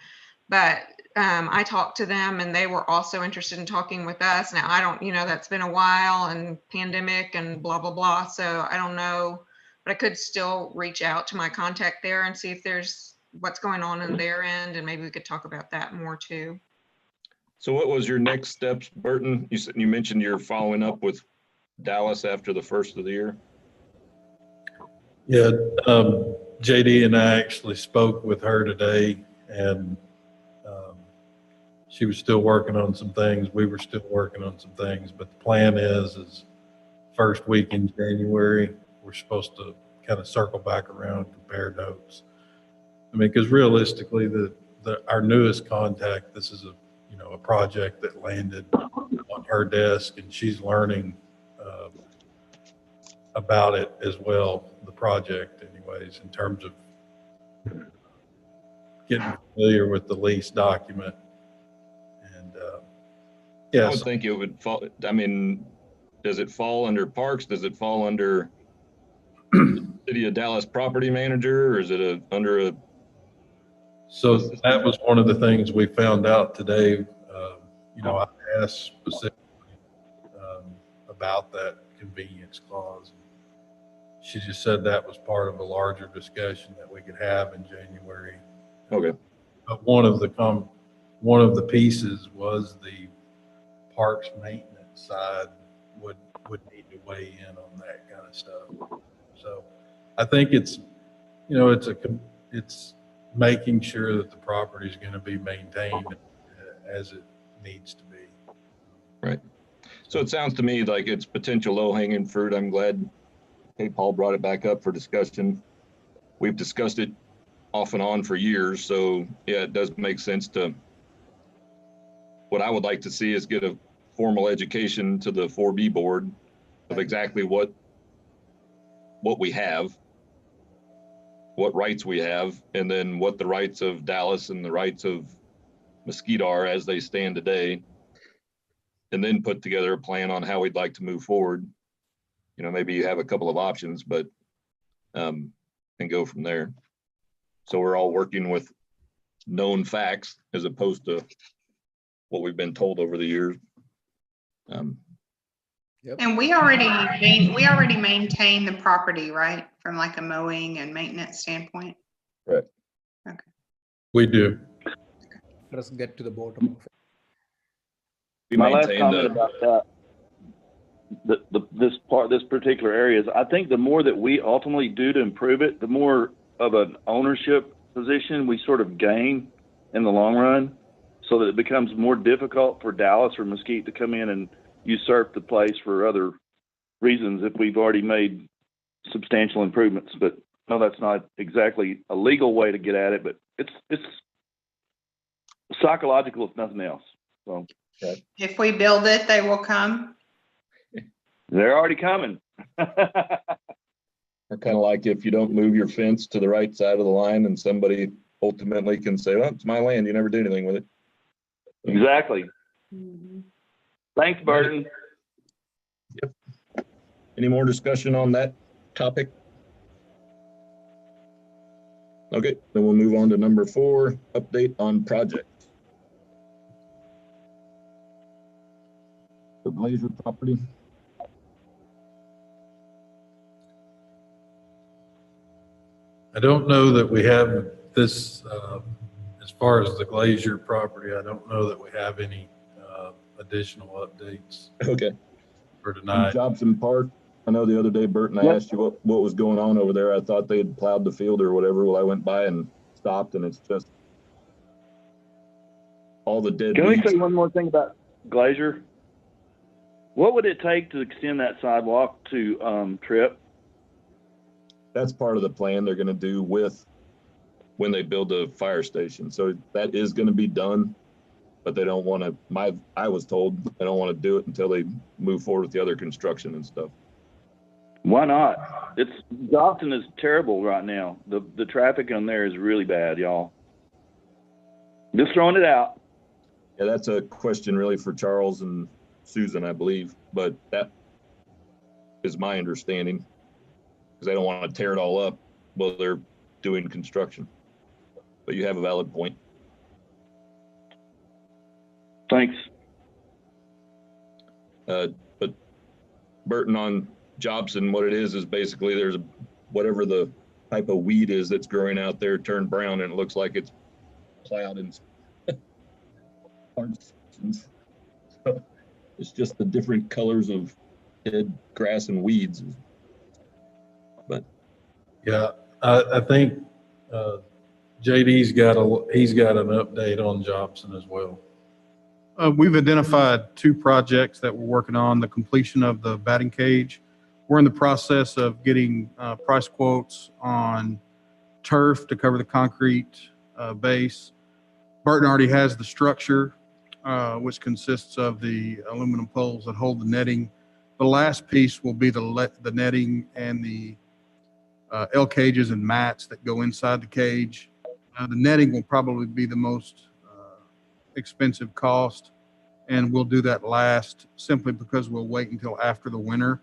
Speaker 7: But I talked to them and they were also interested in talking with us. Now, I don't, that's been a while and pandemic and blah, blah, blah. So I don't know, but I could still reach out to my contact there and see if there's what's going on in their end. And maybe we could talk about that more too.
Speaker 2: So what was your next steps, Burton? You mentioned you're following up with Dallas after the first of the year.
Speaker 10: Yeah, JD and I actually spoke with her today, and she was still working on some things. We were still working on some things, but the plan is first week in January, we're supposed to kind of circle back around, compare notes. I mean, because realistically, our newest contact, this is a project that landed on her desk, and she's learning about it as well, the project anyways, in terms of getting familiar with the lease document. And
Speaker 2: I
Speaker 10: yes,
Speaker 2: would think it would fall. I mean, does it fall under parks? Does it fall under City of Dallas property manager, or is it under a?
Speaker 10: so that was one of the things we found out today. I asked specifically about that convenience clause. She just said that was part of a larger discussion that we could have in January.
Speaker 2: Okay.
Speaker 10: But one of the pieces was the parks maintenance side would need to weigh in on that kind of stuff. So I think it's making sure that the property is going to be maintained as it needs to be.
Speaker 2: Right. So it sounds to me like it's potential low-hanging fruit. I'm glad Paul brought it back up for discussion. We've discussed it off and on for years. So yeah, it does make sense to, what I would like to see is get a formal education to the 4B board of exactly what we have, what rights we have, and then what the rights of Dallas and the rights of Mesquite are as they stand today, and then put together a plan on how we'd like to move forward. Maybe you have a couple of options, but and go from there. So we're all working with known facts as opposed to what we've been told over the years.
Speaker 3: And we already maintain the property, right? From like a mowing and maintenance standpoint.
Speaker 2: Right.
Speaker 3: Okay.
Speaker 10: We do.
Speaker 6: Let us get to the bottom of it.
Speaker 2: We
Speaker 9: My last
Speaker 2: maintain
Speaker 9: comment about that, this particular area is, I think the more that we ultimately do to improve it, the more of an ownership position we sort of gain in the long run, so that it becomes more difficult for Dallas or Mesquite to come in and usurp the place for other reasons if we've already made substantial improvements. But no, that's not exactly a legal way to get at it, but it's psychological if nothing else. So
Speaker 3: If we build it, they will come.
Speaker 9: they're already coming.
Speaker 2: Or kind of like if you don't move your fence to the right side of the line and somebody ultimately can say, well, it's my land, you never did anything with it.
Speaker 9: Exactly. Thanks, Burton.
Speaker 2: Yep. Any more discussion on that topic? Okay, then we'll move on to number 4, update on project. The Glacier property.
Speaker 10: I don't know that we have this, as far as the Glacier property, I don't know that we have any additional updates
Speaker 2: Okay.
Speaker 10: for tonight.
Speaker 2: Jobson Park. I know the other day, Burton, I asked you what was going on over there. I thought they had plowed the field or whatever. Well, I went by and stopped, and it's just all the dead
Speaker 9: Can we
Speaker 2: leaves.
Speaker 9: say one more thing about Glacier? What would it take to extend that sidewalk to Tripp?
Speaker 2: That's part of the plan they're going to do with when they build the fire station. So that is going to be done, but they don't want to, I was told they don't want to do it until they move forward with the other construction and stuff.
Speaker 9: Why not? Dobson is terrible right now. The traffic on there is really bad, y'all. Just throwing it out.
Speaker 2: Yeah, that's a question really for Charles and Susan, I believe, but that is my understanding, because they don't want to tear it all up while they're doing construction. But you have a valid point.
Speaker 9: Thanks.
Speaker 2: But Burton, on Jobson, what it is basically there's whatever the type of weed is that's growing out there turned brown, and it looks like it's plowed in parts. So it's just the different colors of dead grass and weeds. But
Speaker 10: Yeah, I think JD's he's got an update on Jobson as well.
Speaker 5: We've identified 2 projects that we're working on, the completion of the batting cage. We're in the process of getting price quotes on turf to cover the concrete base. Burton already has the structure, which consists of the aluminum poles that hold the netting. The last piece will be the netting and the L cages and mats that go inside the cage. The netting will probably be the most expensive cost, and we'll do that last simply because we'll wait until after the winter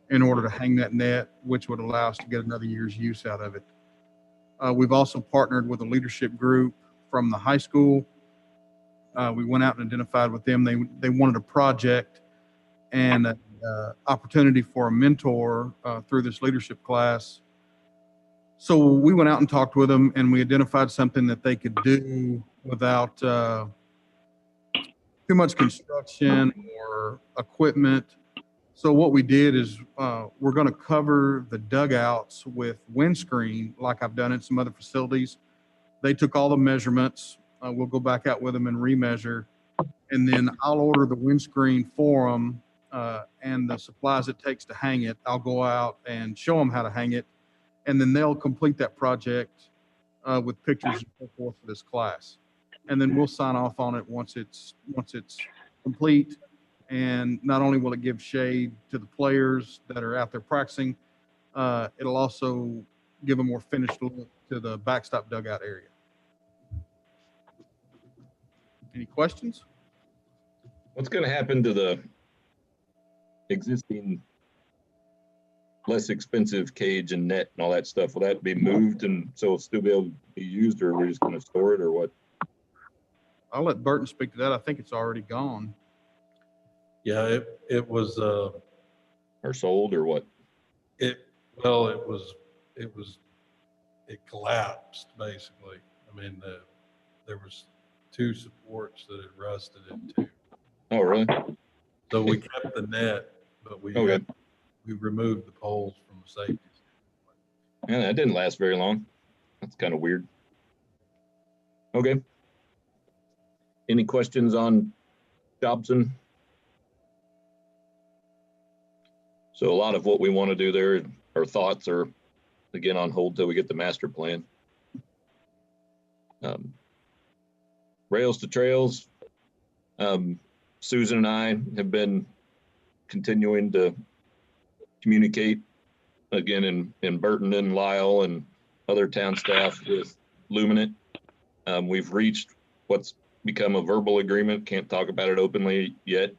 Speaker 5: in order to hang that net, which would allow us to get another year's use out of it. We've also partnered with a leadership group from the high school. We went out and identified with them. They wanted a project and an opportunity for a mentor through this leadership class. So we went out and talked with them, and we identified something that they could do without too much construction or equipment. So what we did is we're going to cover the dugouts with windscreen like I've done in some other facilities. They took all the measurements. We'll go back out with them and remeasure, and then I'll order the windscreen for them and the supplies it takes to hang it. I'll go out and show them how to hang it, and then they'll complete that project with pictures and so forth for this class. And then we'll sign off on it once it's complete. And not only will it give shade to the players that are out there practicing, it'll also give a more finished look to the backstop dugout area. Any questions?
Speaker 2: what's going to happen to the existing less expensive cage and net and all that stuff? Will that be moved and so it'll still be able to be used, or we're just going to store it, or what?
Speaker 5: I'll let Burton speak to that. I think it's already gone.
Speaker 10: Yeah, it was
Speaker 2: Or sold, or what?
Speaker 10: it collapsed basically. I mean, there was 2 supports that had rusted in 2.
Speaker 2: Oh, really?
Speaker 10: So we kept the net, but we removed the poles from the safety.
Speaker 2: Yeah, that didn't last very long. That's kind of weird. Okay. Any questions on Jobson? So a lot of what we want to do there, our thoughts are again on hold till we get the master plan. Rails to trails. Susan and I have been continuing to communicate again in Burton and Lyle and other town staff with Luminant. We've reached what's become a verbal agreement. Can't talk about it openly yet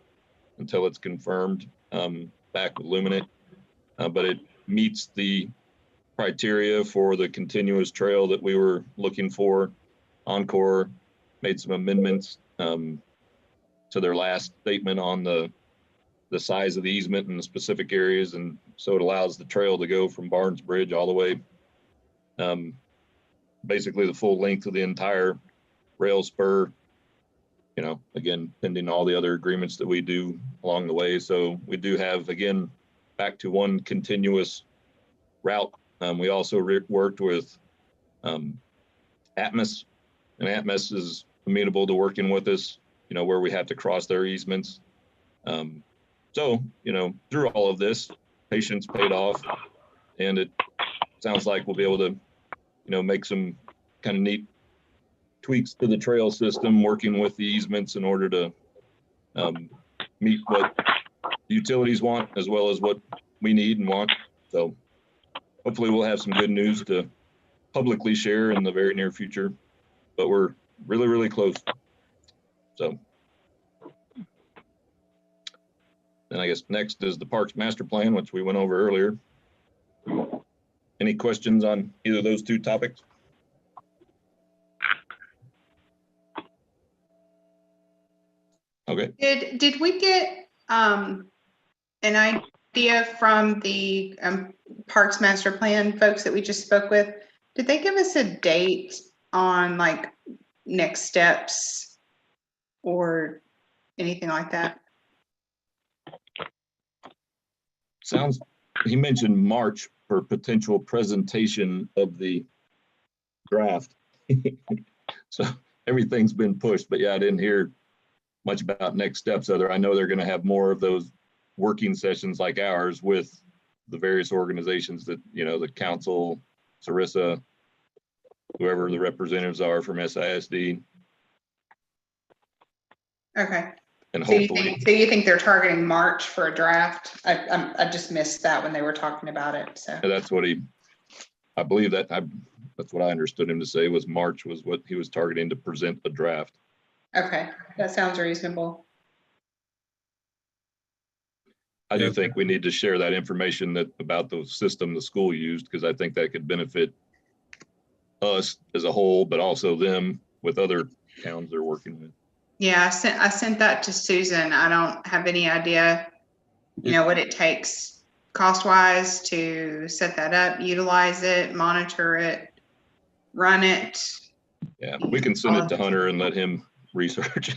Speaker 2: until it's confirmed back with Luminant, but it meets the criteria for the continuous trail that we were looking for. Encore made some amendments to their last statement on the size of the easement in the specific areas, and so it allows the trail to go from Barnes Bridge all the way, basically the full length of the entire rail spur, you know, again, pending all the other agreements that we do along the way. So we do have, again, back to one continuous route. We also worked with Atmos, and Atmos is amenable to working with us, you know, where we have to cross their easements. So, you know, through all of this, patience paid off, and it sounds like we'll be able to, you know, make some kind of neat tweaks to the trail system, working with the easements in order to meet what the utilities want as well as what we need and want. So hopefully we'll have some good news to publicly share in the very near future, but we're really, really close. So then I guess next is the Parks Master Plan, which we went over earlier. Any questions on either of those two topics? Okay.
Speaker 3: Did we get an idea from the Parks Master Plan folks that we just spoke with? Did they give us a date on like next steps or anything like that?
Speaker 2: Sounds, he mentioned March for potential presentation of the draft. So everything's been pushed, but yeah, I didn't hear much about next steps other. I know they're going to have more of those working sessions like ours with the various organizations that, you know, the council, Sarissa, whoever the representatives are from SISD.
Speaker 3: Okay.
Speaker 2: And
Speaker 3: So
Speaker 2: hopefully,
Speaker 3: you think they're targeting March for a draft? I just missed that when they were talking about it. So
Speaker 2: that's what I believe that's what I understood him to say was March was what he was targeting to present a draft.
Speaker 3: okay, that sounds reasonable.
Speaker 2: I do think we need to share that information about the system the school used, because I think that could benefit us as a whole, but also them with other towns they're working with.
Speaker 3: Yeah, I sent that to Susan. I don't have any idea, you know, what it takes cost-wise to set that up, utilize it, monitor it, run it.
Speaker 2: Yeah, we can send it to Hunter and let him research.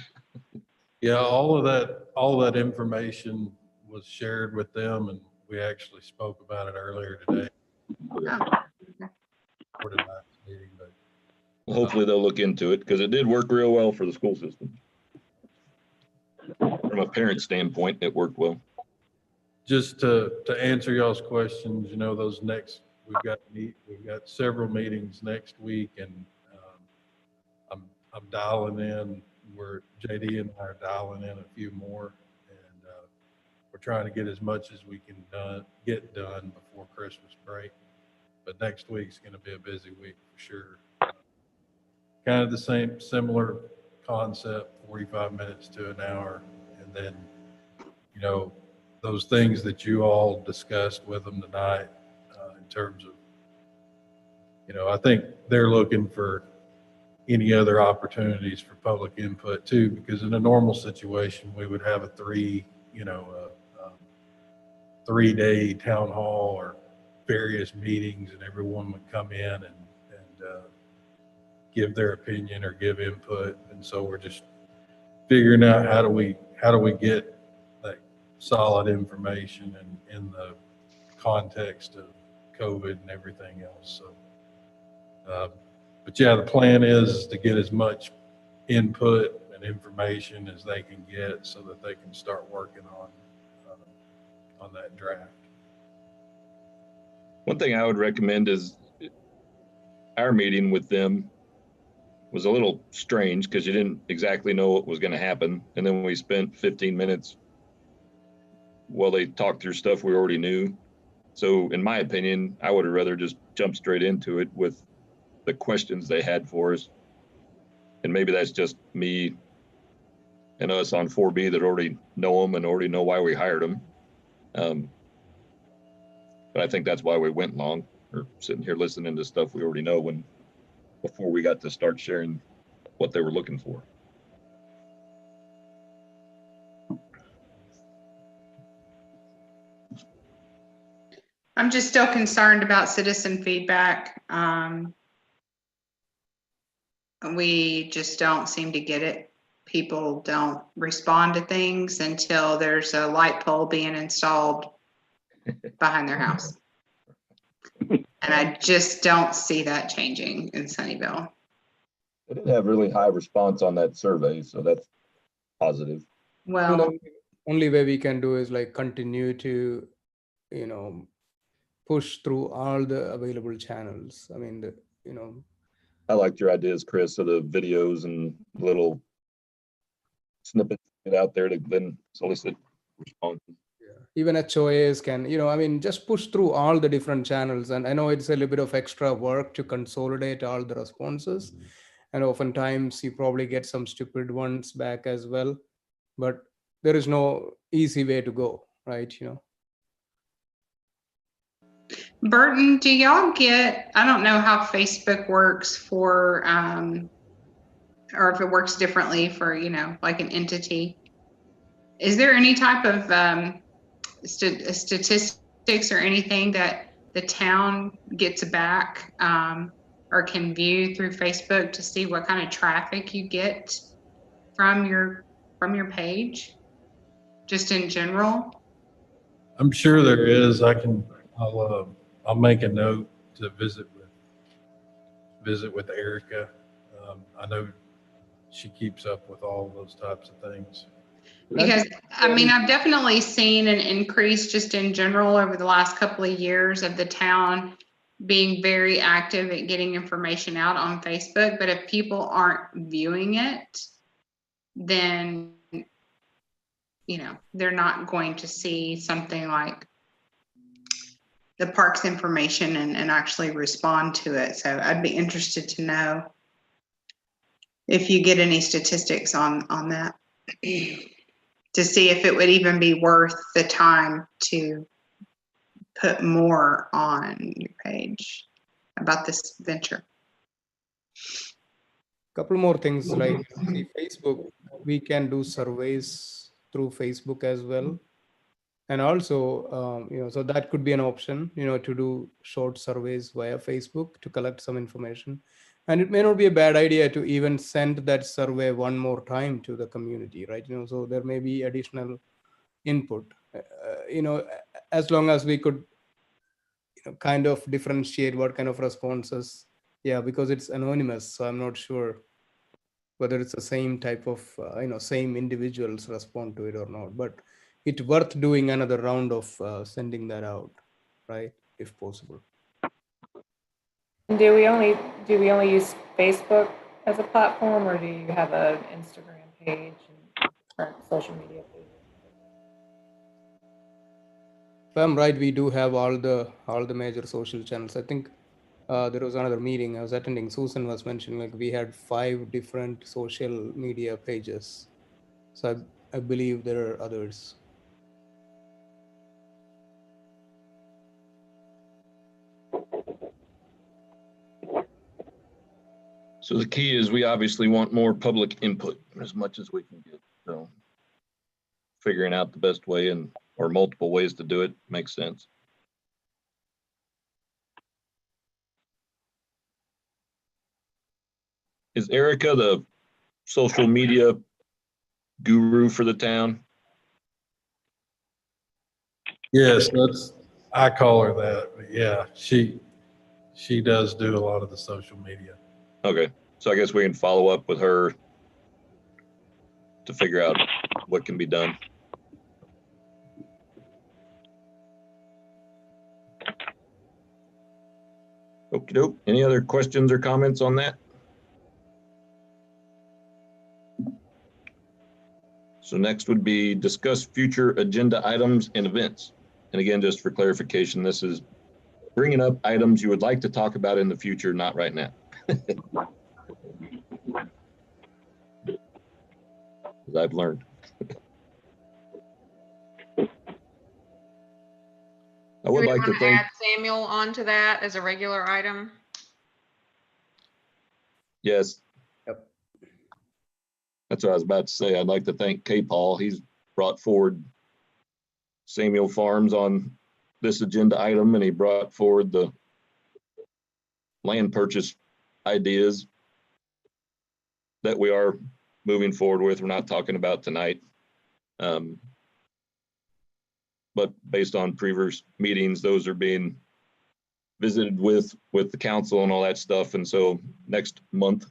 Speaker 10: Yeah, all of that information was shared with them, and we actually spoke about it earlier today.
Speaker 3: Oh, okay.
Speaker 10: For tonight's meeting, but
Speaker 2: Hopefully they'll look into it, because it did work real well for the school system. From a parent standpoint, it worked well.
Speaker 10: just to answer y'all's questions, you know, we've got several meetings next week, and I'm dialing in. JD and I are dialing in a few more, and we're trying to get as much as we can get done before Christmas break. But next week's going to be a busy week for sure. Kind of the similar concept, 45 minutes to an hour, and then, you know, those things that you all discussed with them tonight, in terms of, you know, I think they're looking for any other opportunities for public input too, because in a normal situation, we would have a 3-day town hall or various meetings, and everyone would come in and give their opinion or give input. And so we're just figuring out how do we get that solid information and in the context of COVID and everything else. So, but yeah, the plan is to get as much input and information as they can get so that they can start working on that draft.
Speaker 2: One thing I would recommend is our meeting with them was a little strange because you didn't exactly know what was going to happen. And then we spent 15 minutes while they talked through stuff we already knew. So in my opinion, I would have rather just jump straight into it with the questions they had for us. And maybe that's just me and us on 4B that already know them and already know why we hired them. But I think that's why we went long, or sitting here listening to stuff we already know before we got to start sharing what they were looking for.
Speaker 3: I'm just still concerned about citizen feedback. We just don't seem to get it. People don't respond to things until there's a light pole being installed behind their house. And I just don't see that changing in Sunnyvale.
Speaker 2: They did have really high response on that survey, so that's positive.
Speaker 3: Well,
Speaker 6: the only way we can do is like continue to, you know, push through all the available channels. I mean,
Speaker 2: I liked your ideas, Chris, of the videos and little snippets get out there to then solicit response.
Speaker 6: Even HOAs can, I mean, just push through all the different channels. And I know it's a little bit of extra work to consolidate all the responses. And oftentimes you probably get some stupid ones back as well. But there is no easy way to go, right?
Speaker 3: Burton, do y'all get, I don't know how Facebook works for, or if it works differently for, like an entity. Is there any type of statistics or anything that the town gets back or can view through Facebook to see what kind of traffic you get from your page, just in general?
Speaker 10: I'm sure there is. I'll make a note to visit with Erica. I know she keeps up with all those types of things.
Speaker 3: Because I mean, I've definitely seen an increase just in general over the last couple of years of the town being very active at getting information out on Facebook. But if people aren't viewing it, then, they're not going to see something like the parks information and actually respond to it. So I'd be interested to know if you get any statistics on that. To see if it would even be worth the time to put more on your page about this venture.
Speaker 6: Couple more things like Facebook, we can do surveys through Facebook as well. And also, so that could be an option, to do short surveys via Facebook to collect some information. And it may not be a bad idea to even send that survey one more time to the community, right? So there may be additional input, as long as we could, kind of differentiate what kind of responses. Yeah, because it's anonymous. So I'm not sure whether it's the same type of, same individuals respond to it or not. But it's worth doing another round of sending that out, right? If possible.
Speaker 8: Do we only use Facebook as a platform, or do you have an Instagram page and different social media pages?
Speaker 6: If I'm right, we do have all the major social channels. I think there was another meeting I was attending. Susan was mentioning like we had 5 different social media pages. So I believe there are others.
Speaker 2: So the key is we obviously want more public input as much as we can get. So figuring out the best way or multiple ways to do it makes sense. Is Erica the social media guru for the town?
Speaker 10: Yes, I call her that, but yeah, she does do a lot of the social media.
Speaker 2: Okay, so I guess we can follow up with her to figure out what can be done. Okie doke. Any other questions or comments on that? So next would be discuss future agenda items and events. And again, just for clarification, this is bringing up items you would like to talk about in the future, not right now. As I've learned. I would like to thank.
Speaker 7: Add Samuel onto that as a regular item.
Speaker 2: Yes.
Speaker 6: Yep.
Speaker 2: That's what I was about to say. I'd like to thank K-Paul. He's brought forward Samuel Farms on this agenda item, and he brought forward the land purchase ideas that we are moving forward with. We're not talking about tonight. But based on previous meetings, those are being visited with the council and all that stuff. And so next month,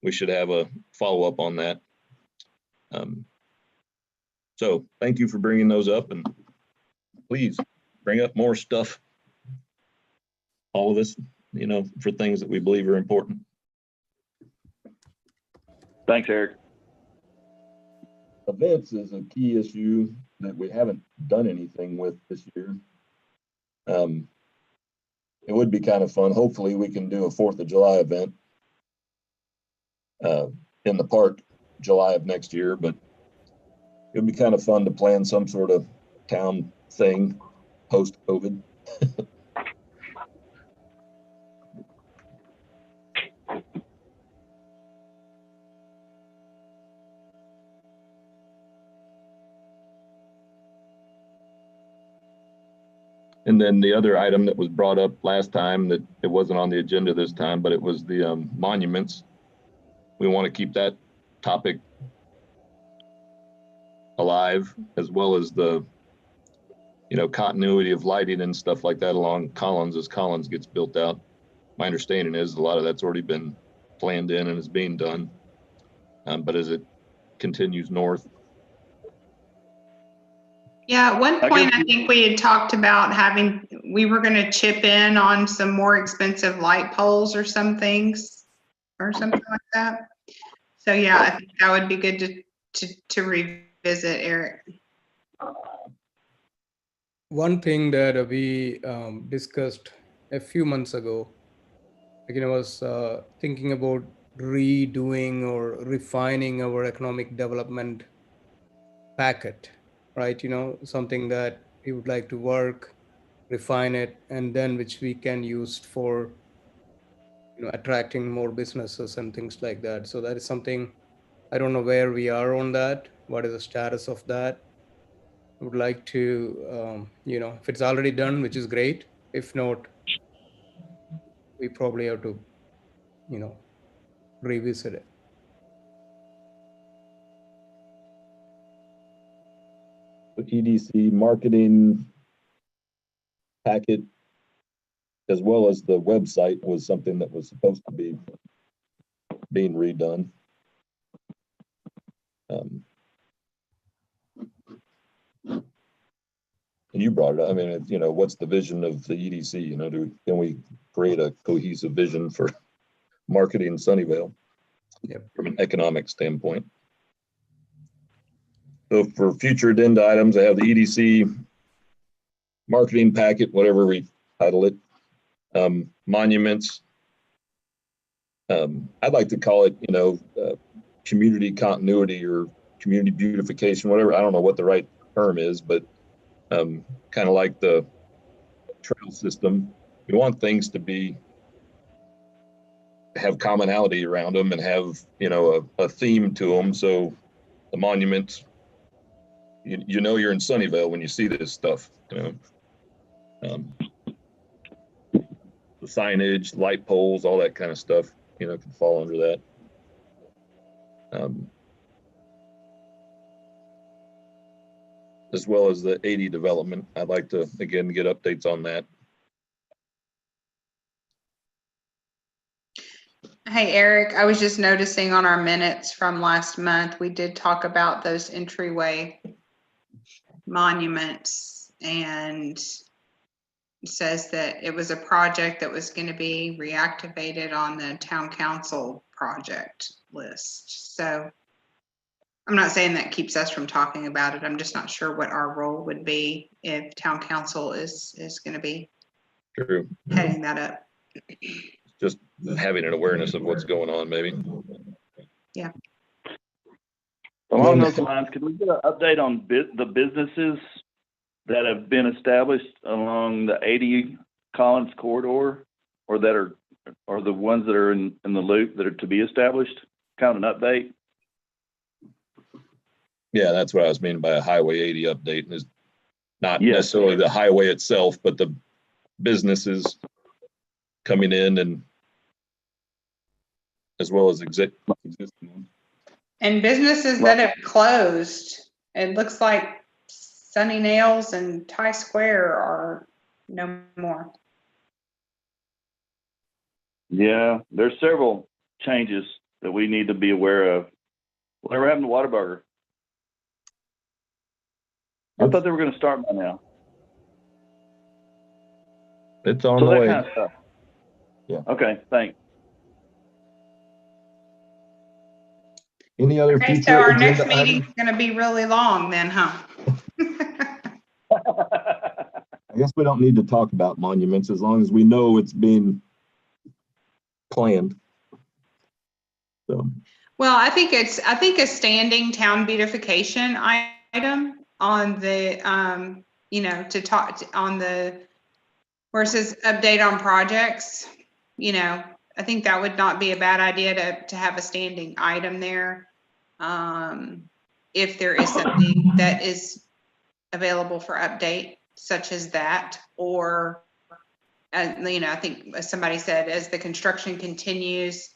Speaker 2: we should have a follow-up on that. So thank you for bringing those up, and please bring up more stuff. All of this, for things that we believe are important.
Speaker 9: Thanks, Eric.
Speaker 2: Events is a key issue that we haven't done anything with this year. It would be kind of fun. Hopefully we can do a 4th of July event in the park July of next year, but it'd be kind of fun to plan some sort of town thing post-COVID. And then the other item that was brought up last time that it wasn't on the agenda this time, but it was the monuments. We want to keep that topic alive, as well as the, continuity of lighting and stuff like that along Collins as Collins gets built out. My understanding is a lot of that's already been planned in and is being done. But as it continues north.
Speaker 3: Yeah, at one point, I think we had talked about we were going to chip in on some more expensive light poles or some things or something like that. So yeah, I think that would be good to revisit, Eric.
Speaker 6: One thing that we discussed a few months ago, I was thinking about redoing or refining our economic development packet, right? Something that we would like to work, refine it, and then which we can use for attracting more businesses and things like that. So that is something, I don't know where we are on that. What is the status of that? I would like to, if it's already done, which is great. If not, we probably have to, revisit it.
Speaker 2: The EDC marketing packet, as well as the website, was something that was supposed to be being redone. And you brought it up. I mean, what's the vision of the EDC? Can we create a cohesive vision for marketing Sunnyvale from an economic standpoint? So for future agenda items, I have the EDC marketing packet, whatever we title it, monuments. I'd like to call it, community continuity or community beautification, whatever. I don't know what the right term is, but kind of like the trail system. We want things to have commonality around them and have, a theme to them. So the monuments, you're in Sunnyvale when you see this stuff, the signage, light poles, all that kind of stuff, can fall under that. As well as the 80 development. I'd like to, again, get updates on that.
Speaker 3: Hey, Eric, I was just noticing on our minutes from last month, we did talk about those entryway monuments, and it says that it was a project that was going to be reactivated on the town council project list. So I'm not saying that keeps us from talking about it. I'm just not sure what our role would be if town council is going to be heading that up.
Speaker 2: Just having an awareness of what's going on, maybe.
Speaker 3: Yeah.
Speaker 9: Along those lines, can we get an update on the businesses that have been established along the 80 Collins corridor, or that are the ones that are in the loop that are to be established? Kind of an update.
Speaker 2: Yeah, that's what I was meaning by a Highway 80 update, is not necessarily the highway itself, but the businesses coming in, and as well as existing ones.
Speaker 3: And businesses that have closed, it looks like Sunny Nails and Tie Square are no more.
Speaker 9: Yeah, there's several changes that we need to be aware of. Whatever happened to Whataburger? I thought they were going to start by now.
Speaker 2: It's on the way.
Speaker 9: Kind of stuff. Yeah. Okay, thanks.
Speaker 2: Any other
Speaker 3: Okay, so
Speaker 2: future
Speaker 3: our next
Speaker 2: agenda items?
Speaker 3: meeting's gonna be really long then, huh?
Speaker 2: I guess we don't need to talk about monuments as long as we know it's being planned. So,
Speaker 3: Well, I think a standing town beautification item on the, to talk on the, where it says update on projects, I think that would not be a bad idea to have a standing item there. If there is something that is available for update, such as that, or, I think somebody said as the construction continues,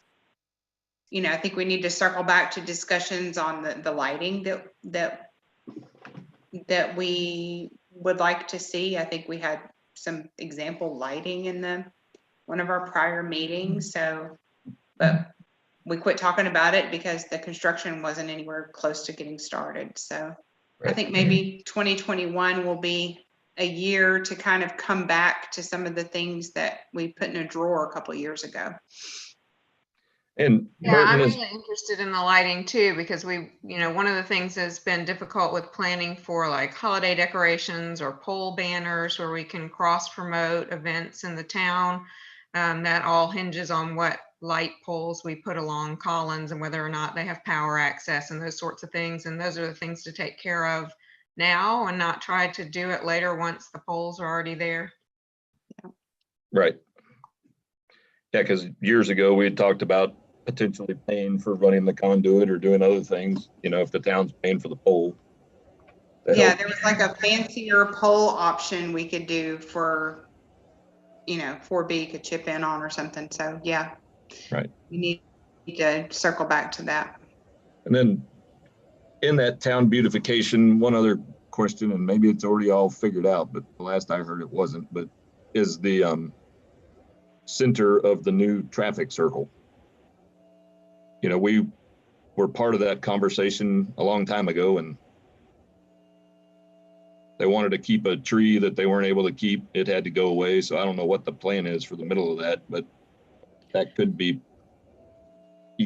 Speaker 3: I think we need to circle back to discussions on the lighting that we would like to see. I think we had some example lighting in one of our prior meetings. So, but we quit talking about it because the construction wasn't anywhere close to getting started. So I think maybe 2021 will be a year to kind of come back to some of the things that we put in a drawer a couple of years ago.
Speaker 2: and
Speaker 7: Yeah, I'm
Speaker 2: Burton is,
Speaker 7: really interested in the lighting too, because one of the things that's been difficult with planning for like holiday decorations or pole banners where we can cross promote events in the town. That all hinges on what light poles we put along Collins and whether or not they have power access and those sorts of things. And those are the things to take care of now and not try to do it later once the poles are already there.
Speaker 2: right. Yeah, because years ago we had talked about potentially paying for running the conduit or doing other things, if the town's paying for the pole.
Speaker 3: Yeah, there was like a fancier pole option we could do for, 4B could chip in on or something. So yeah.
Speaker 2: Right.
Speaker 3: We need to circle back to that.
Speaker 2: And then in that town beautification, one other question, and maybe it's already all figured out, but the last I heard it wasn't, but is the center of the new traffic circle. We were part of that conversation a long time ago, and they wanted to keep a tree that they weren't able to keep. It had to go away. So I don't know what the plan is for the middle of that, but that could be.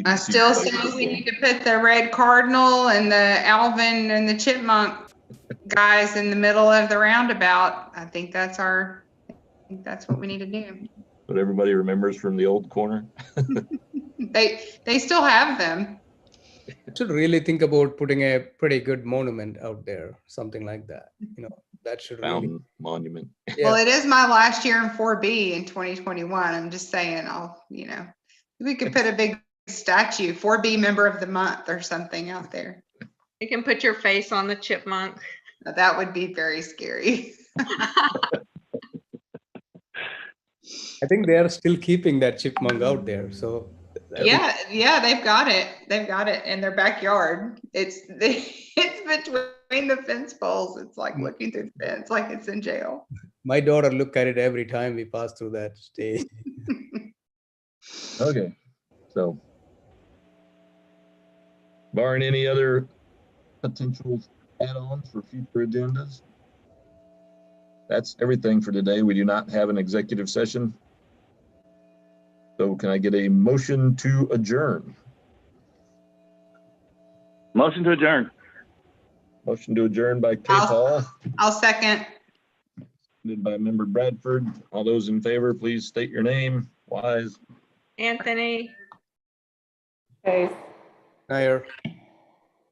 Speaker 3: I still say we need to put the red cardinal and the Alvin and the chipmunk guys in the middle of the roundabout. I think that's what we need to do.
Speaker 2: What everybody remembers from the old corner.
Speaker 3: They still have them.
Speaker 6: Should really think about putting a pretty good monument out there, something like that. That should really.
Speaker 2: Fountain monument.
Speaker 6: Yeah.
Speaker 3: Well, it is my last year in 4B in 2021. I'm just saying, we could put a big statue, 4B member of the month or something out there.
Speaker 7: You can put your face on the chipmunk.
Speaker 3: Now, that would be very scary.
Speaker 6: I think they are still keeping that chipmunk out there. So
Speaker 3: Yeah, they've got it. They've got it in their backyard. It's between the fence poles. It's like looking through the fence, like it's in jail.
Speaker 6: my daughter look at it every time we pass through that stage.
Speaker 2: Okay. So barring any other potential add-ons for future agendas, that's everything for today. We do not have an executive session. So can I get a motion to adjourn?
Speaker 9: Motion to adjourn.
Speaker 2: Motion to adjourn by K. Paul,
Speaker 3: I'll second.
Speaker 2: seconded by member Bradford. All those in favor, please state your name. Wise.
Speaker 7: Anthony,
Speaker 8: Okay.
Speaker 6: Nair.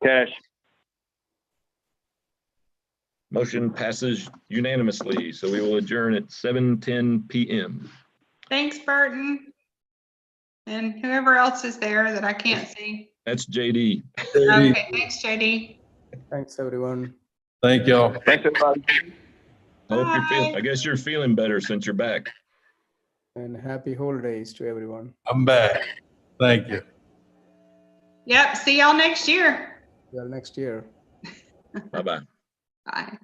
Speaker 9: Cash.
Speaker 2: Motion passes unanimously. So we will adjourn at 7:10 p.m.
Speaker 3: Thanks, Burton. And whoever else is there that I can't see.
Speaker 2: That's JD.
Speaker 3: Okay, thanks, JD.
Speaker 6: Thanks, everyone.
Speaker 10: Thank y'all.
Speaker 9: Thanks, everybody.
Speaker 2: I hope you're feeling,
Speaker 3: Bye.
Speaker 2: I guess you're feeling better since you're back.
Speaker 6: And happy holidays to everyone.
Speaker 10: I'm back. Thank you.
Speaker 3: Yep, see y'all next year.
Speaker 6: Well, next year.
Speaker 2: Bye-bye.
Speaker 3: Bye.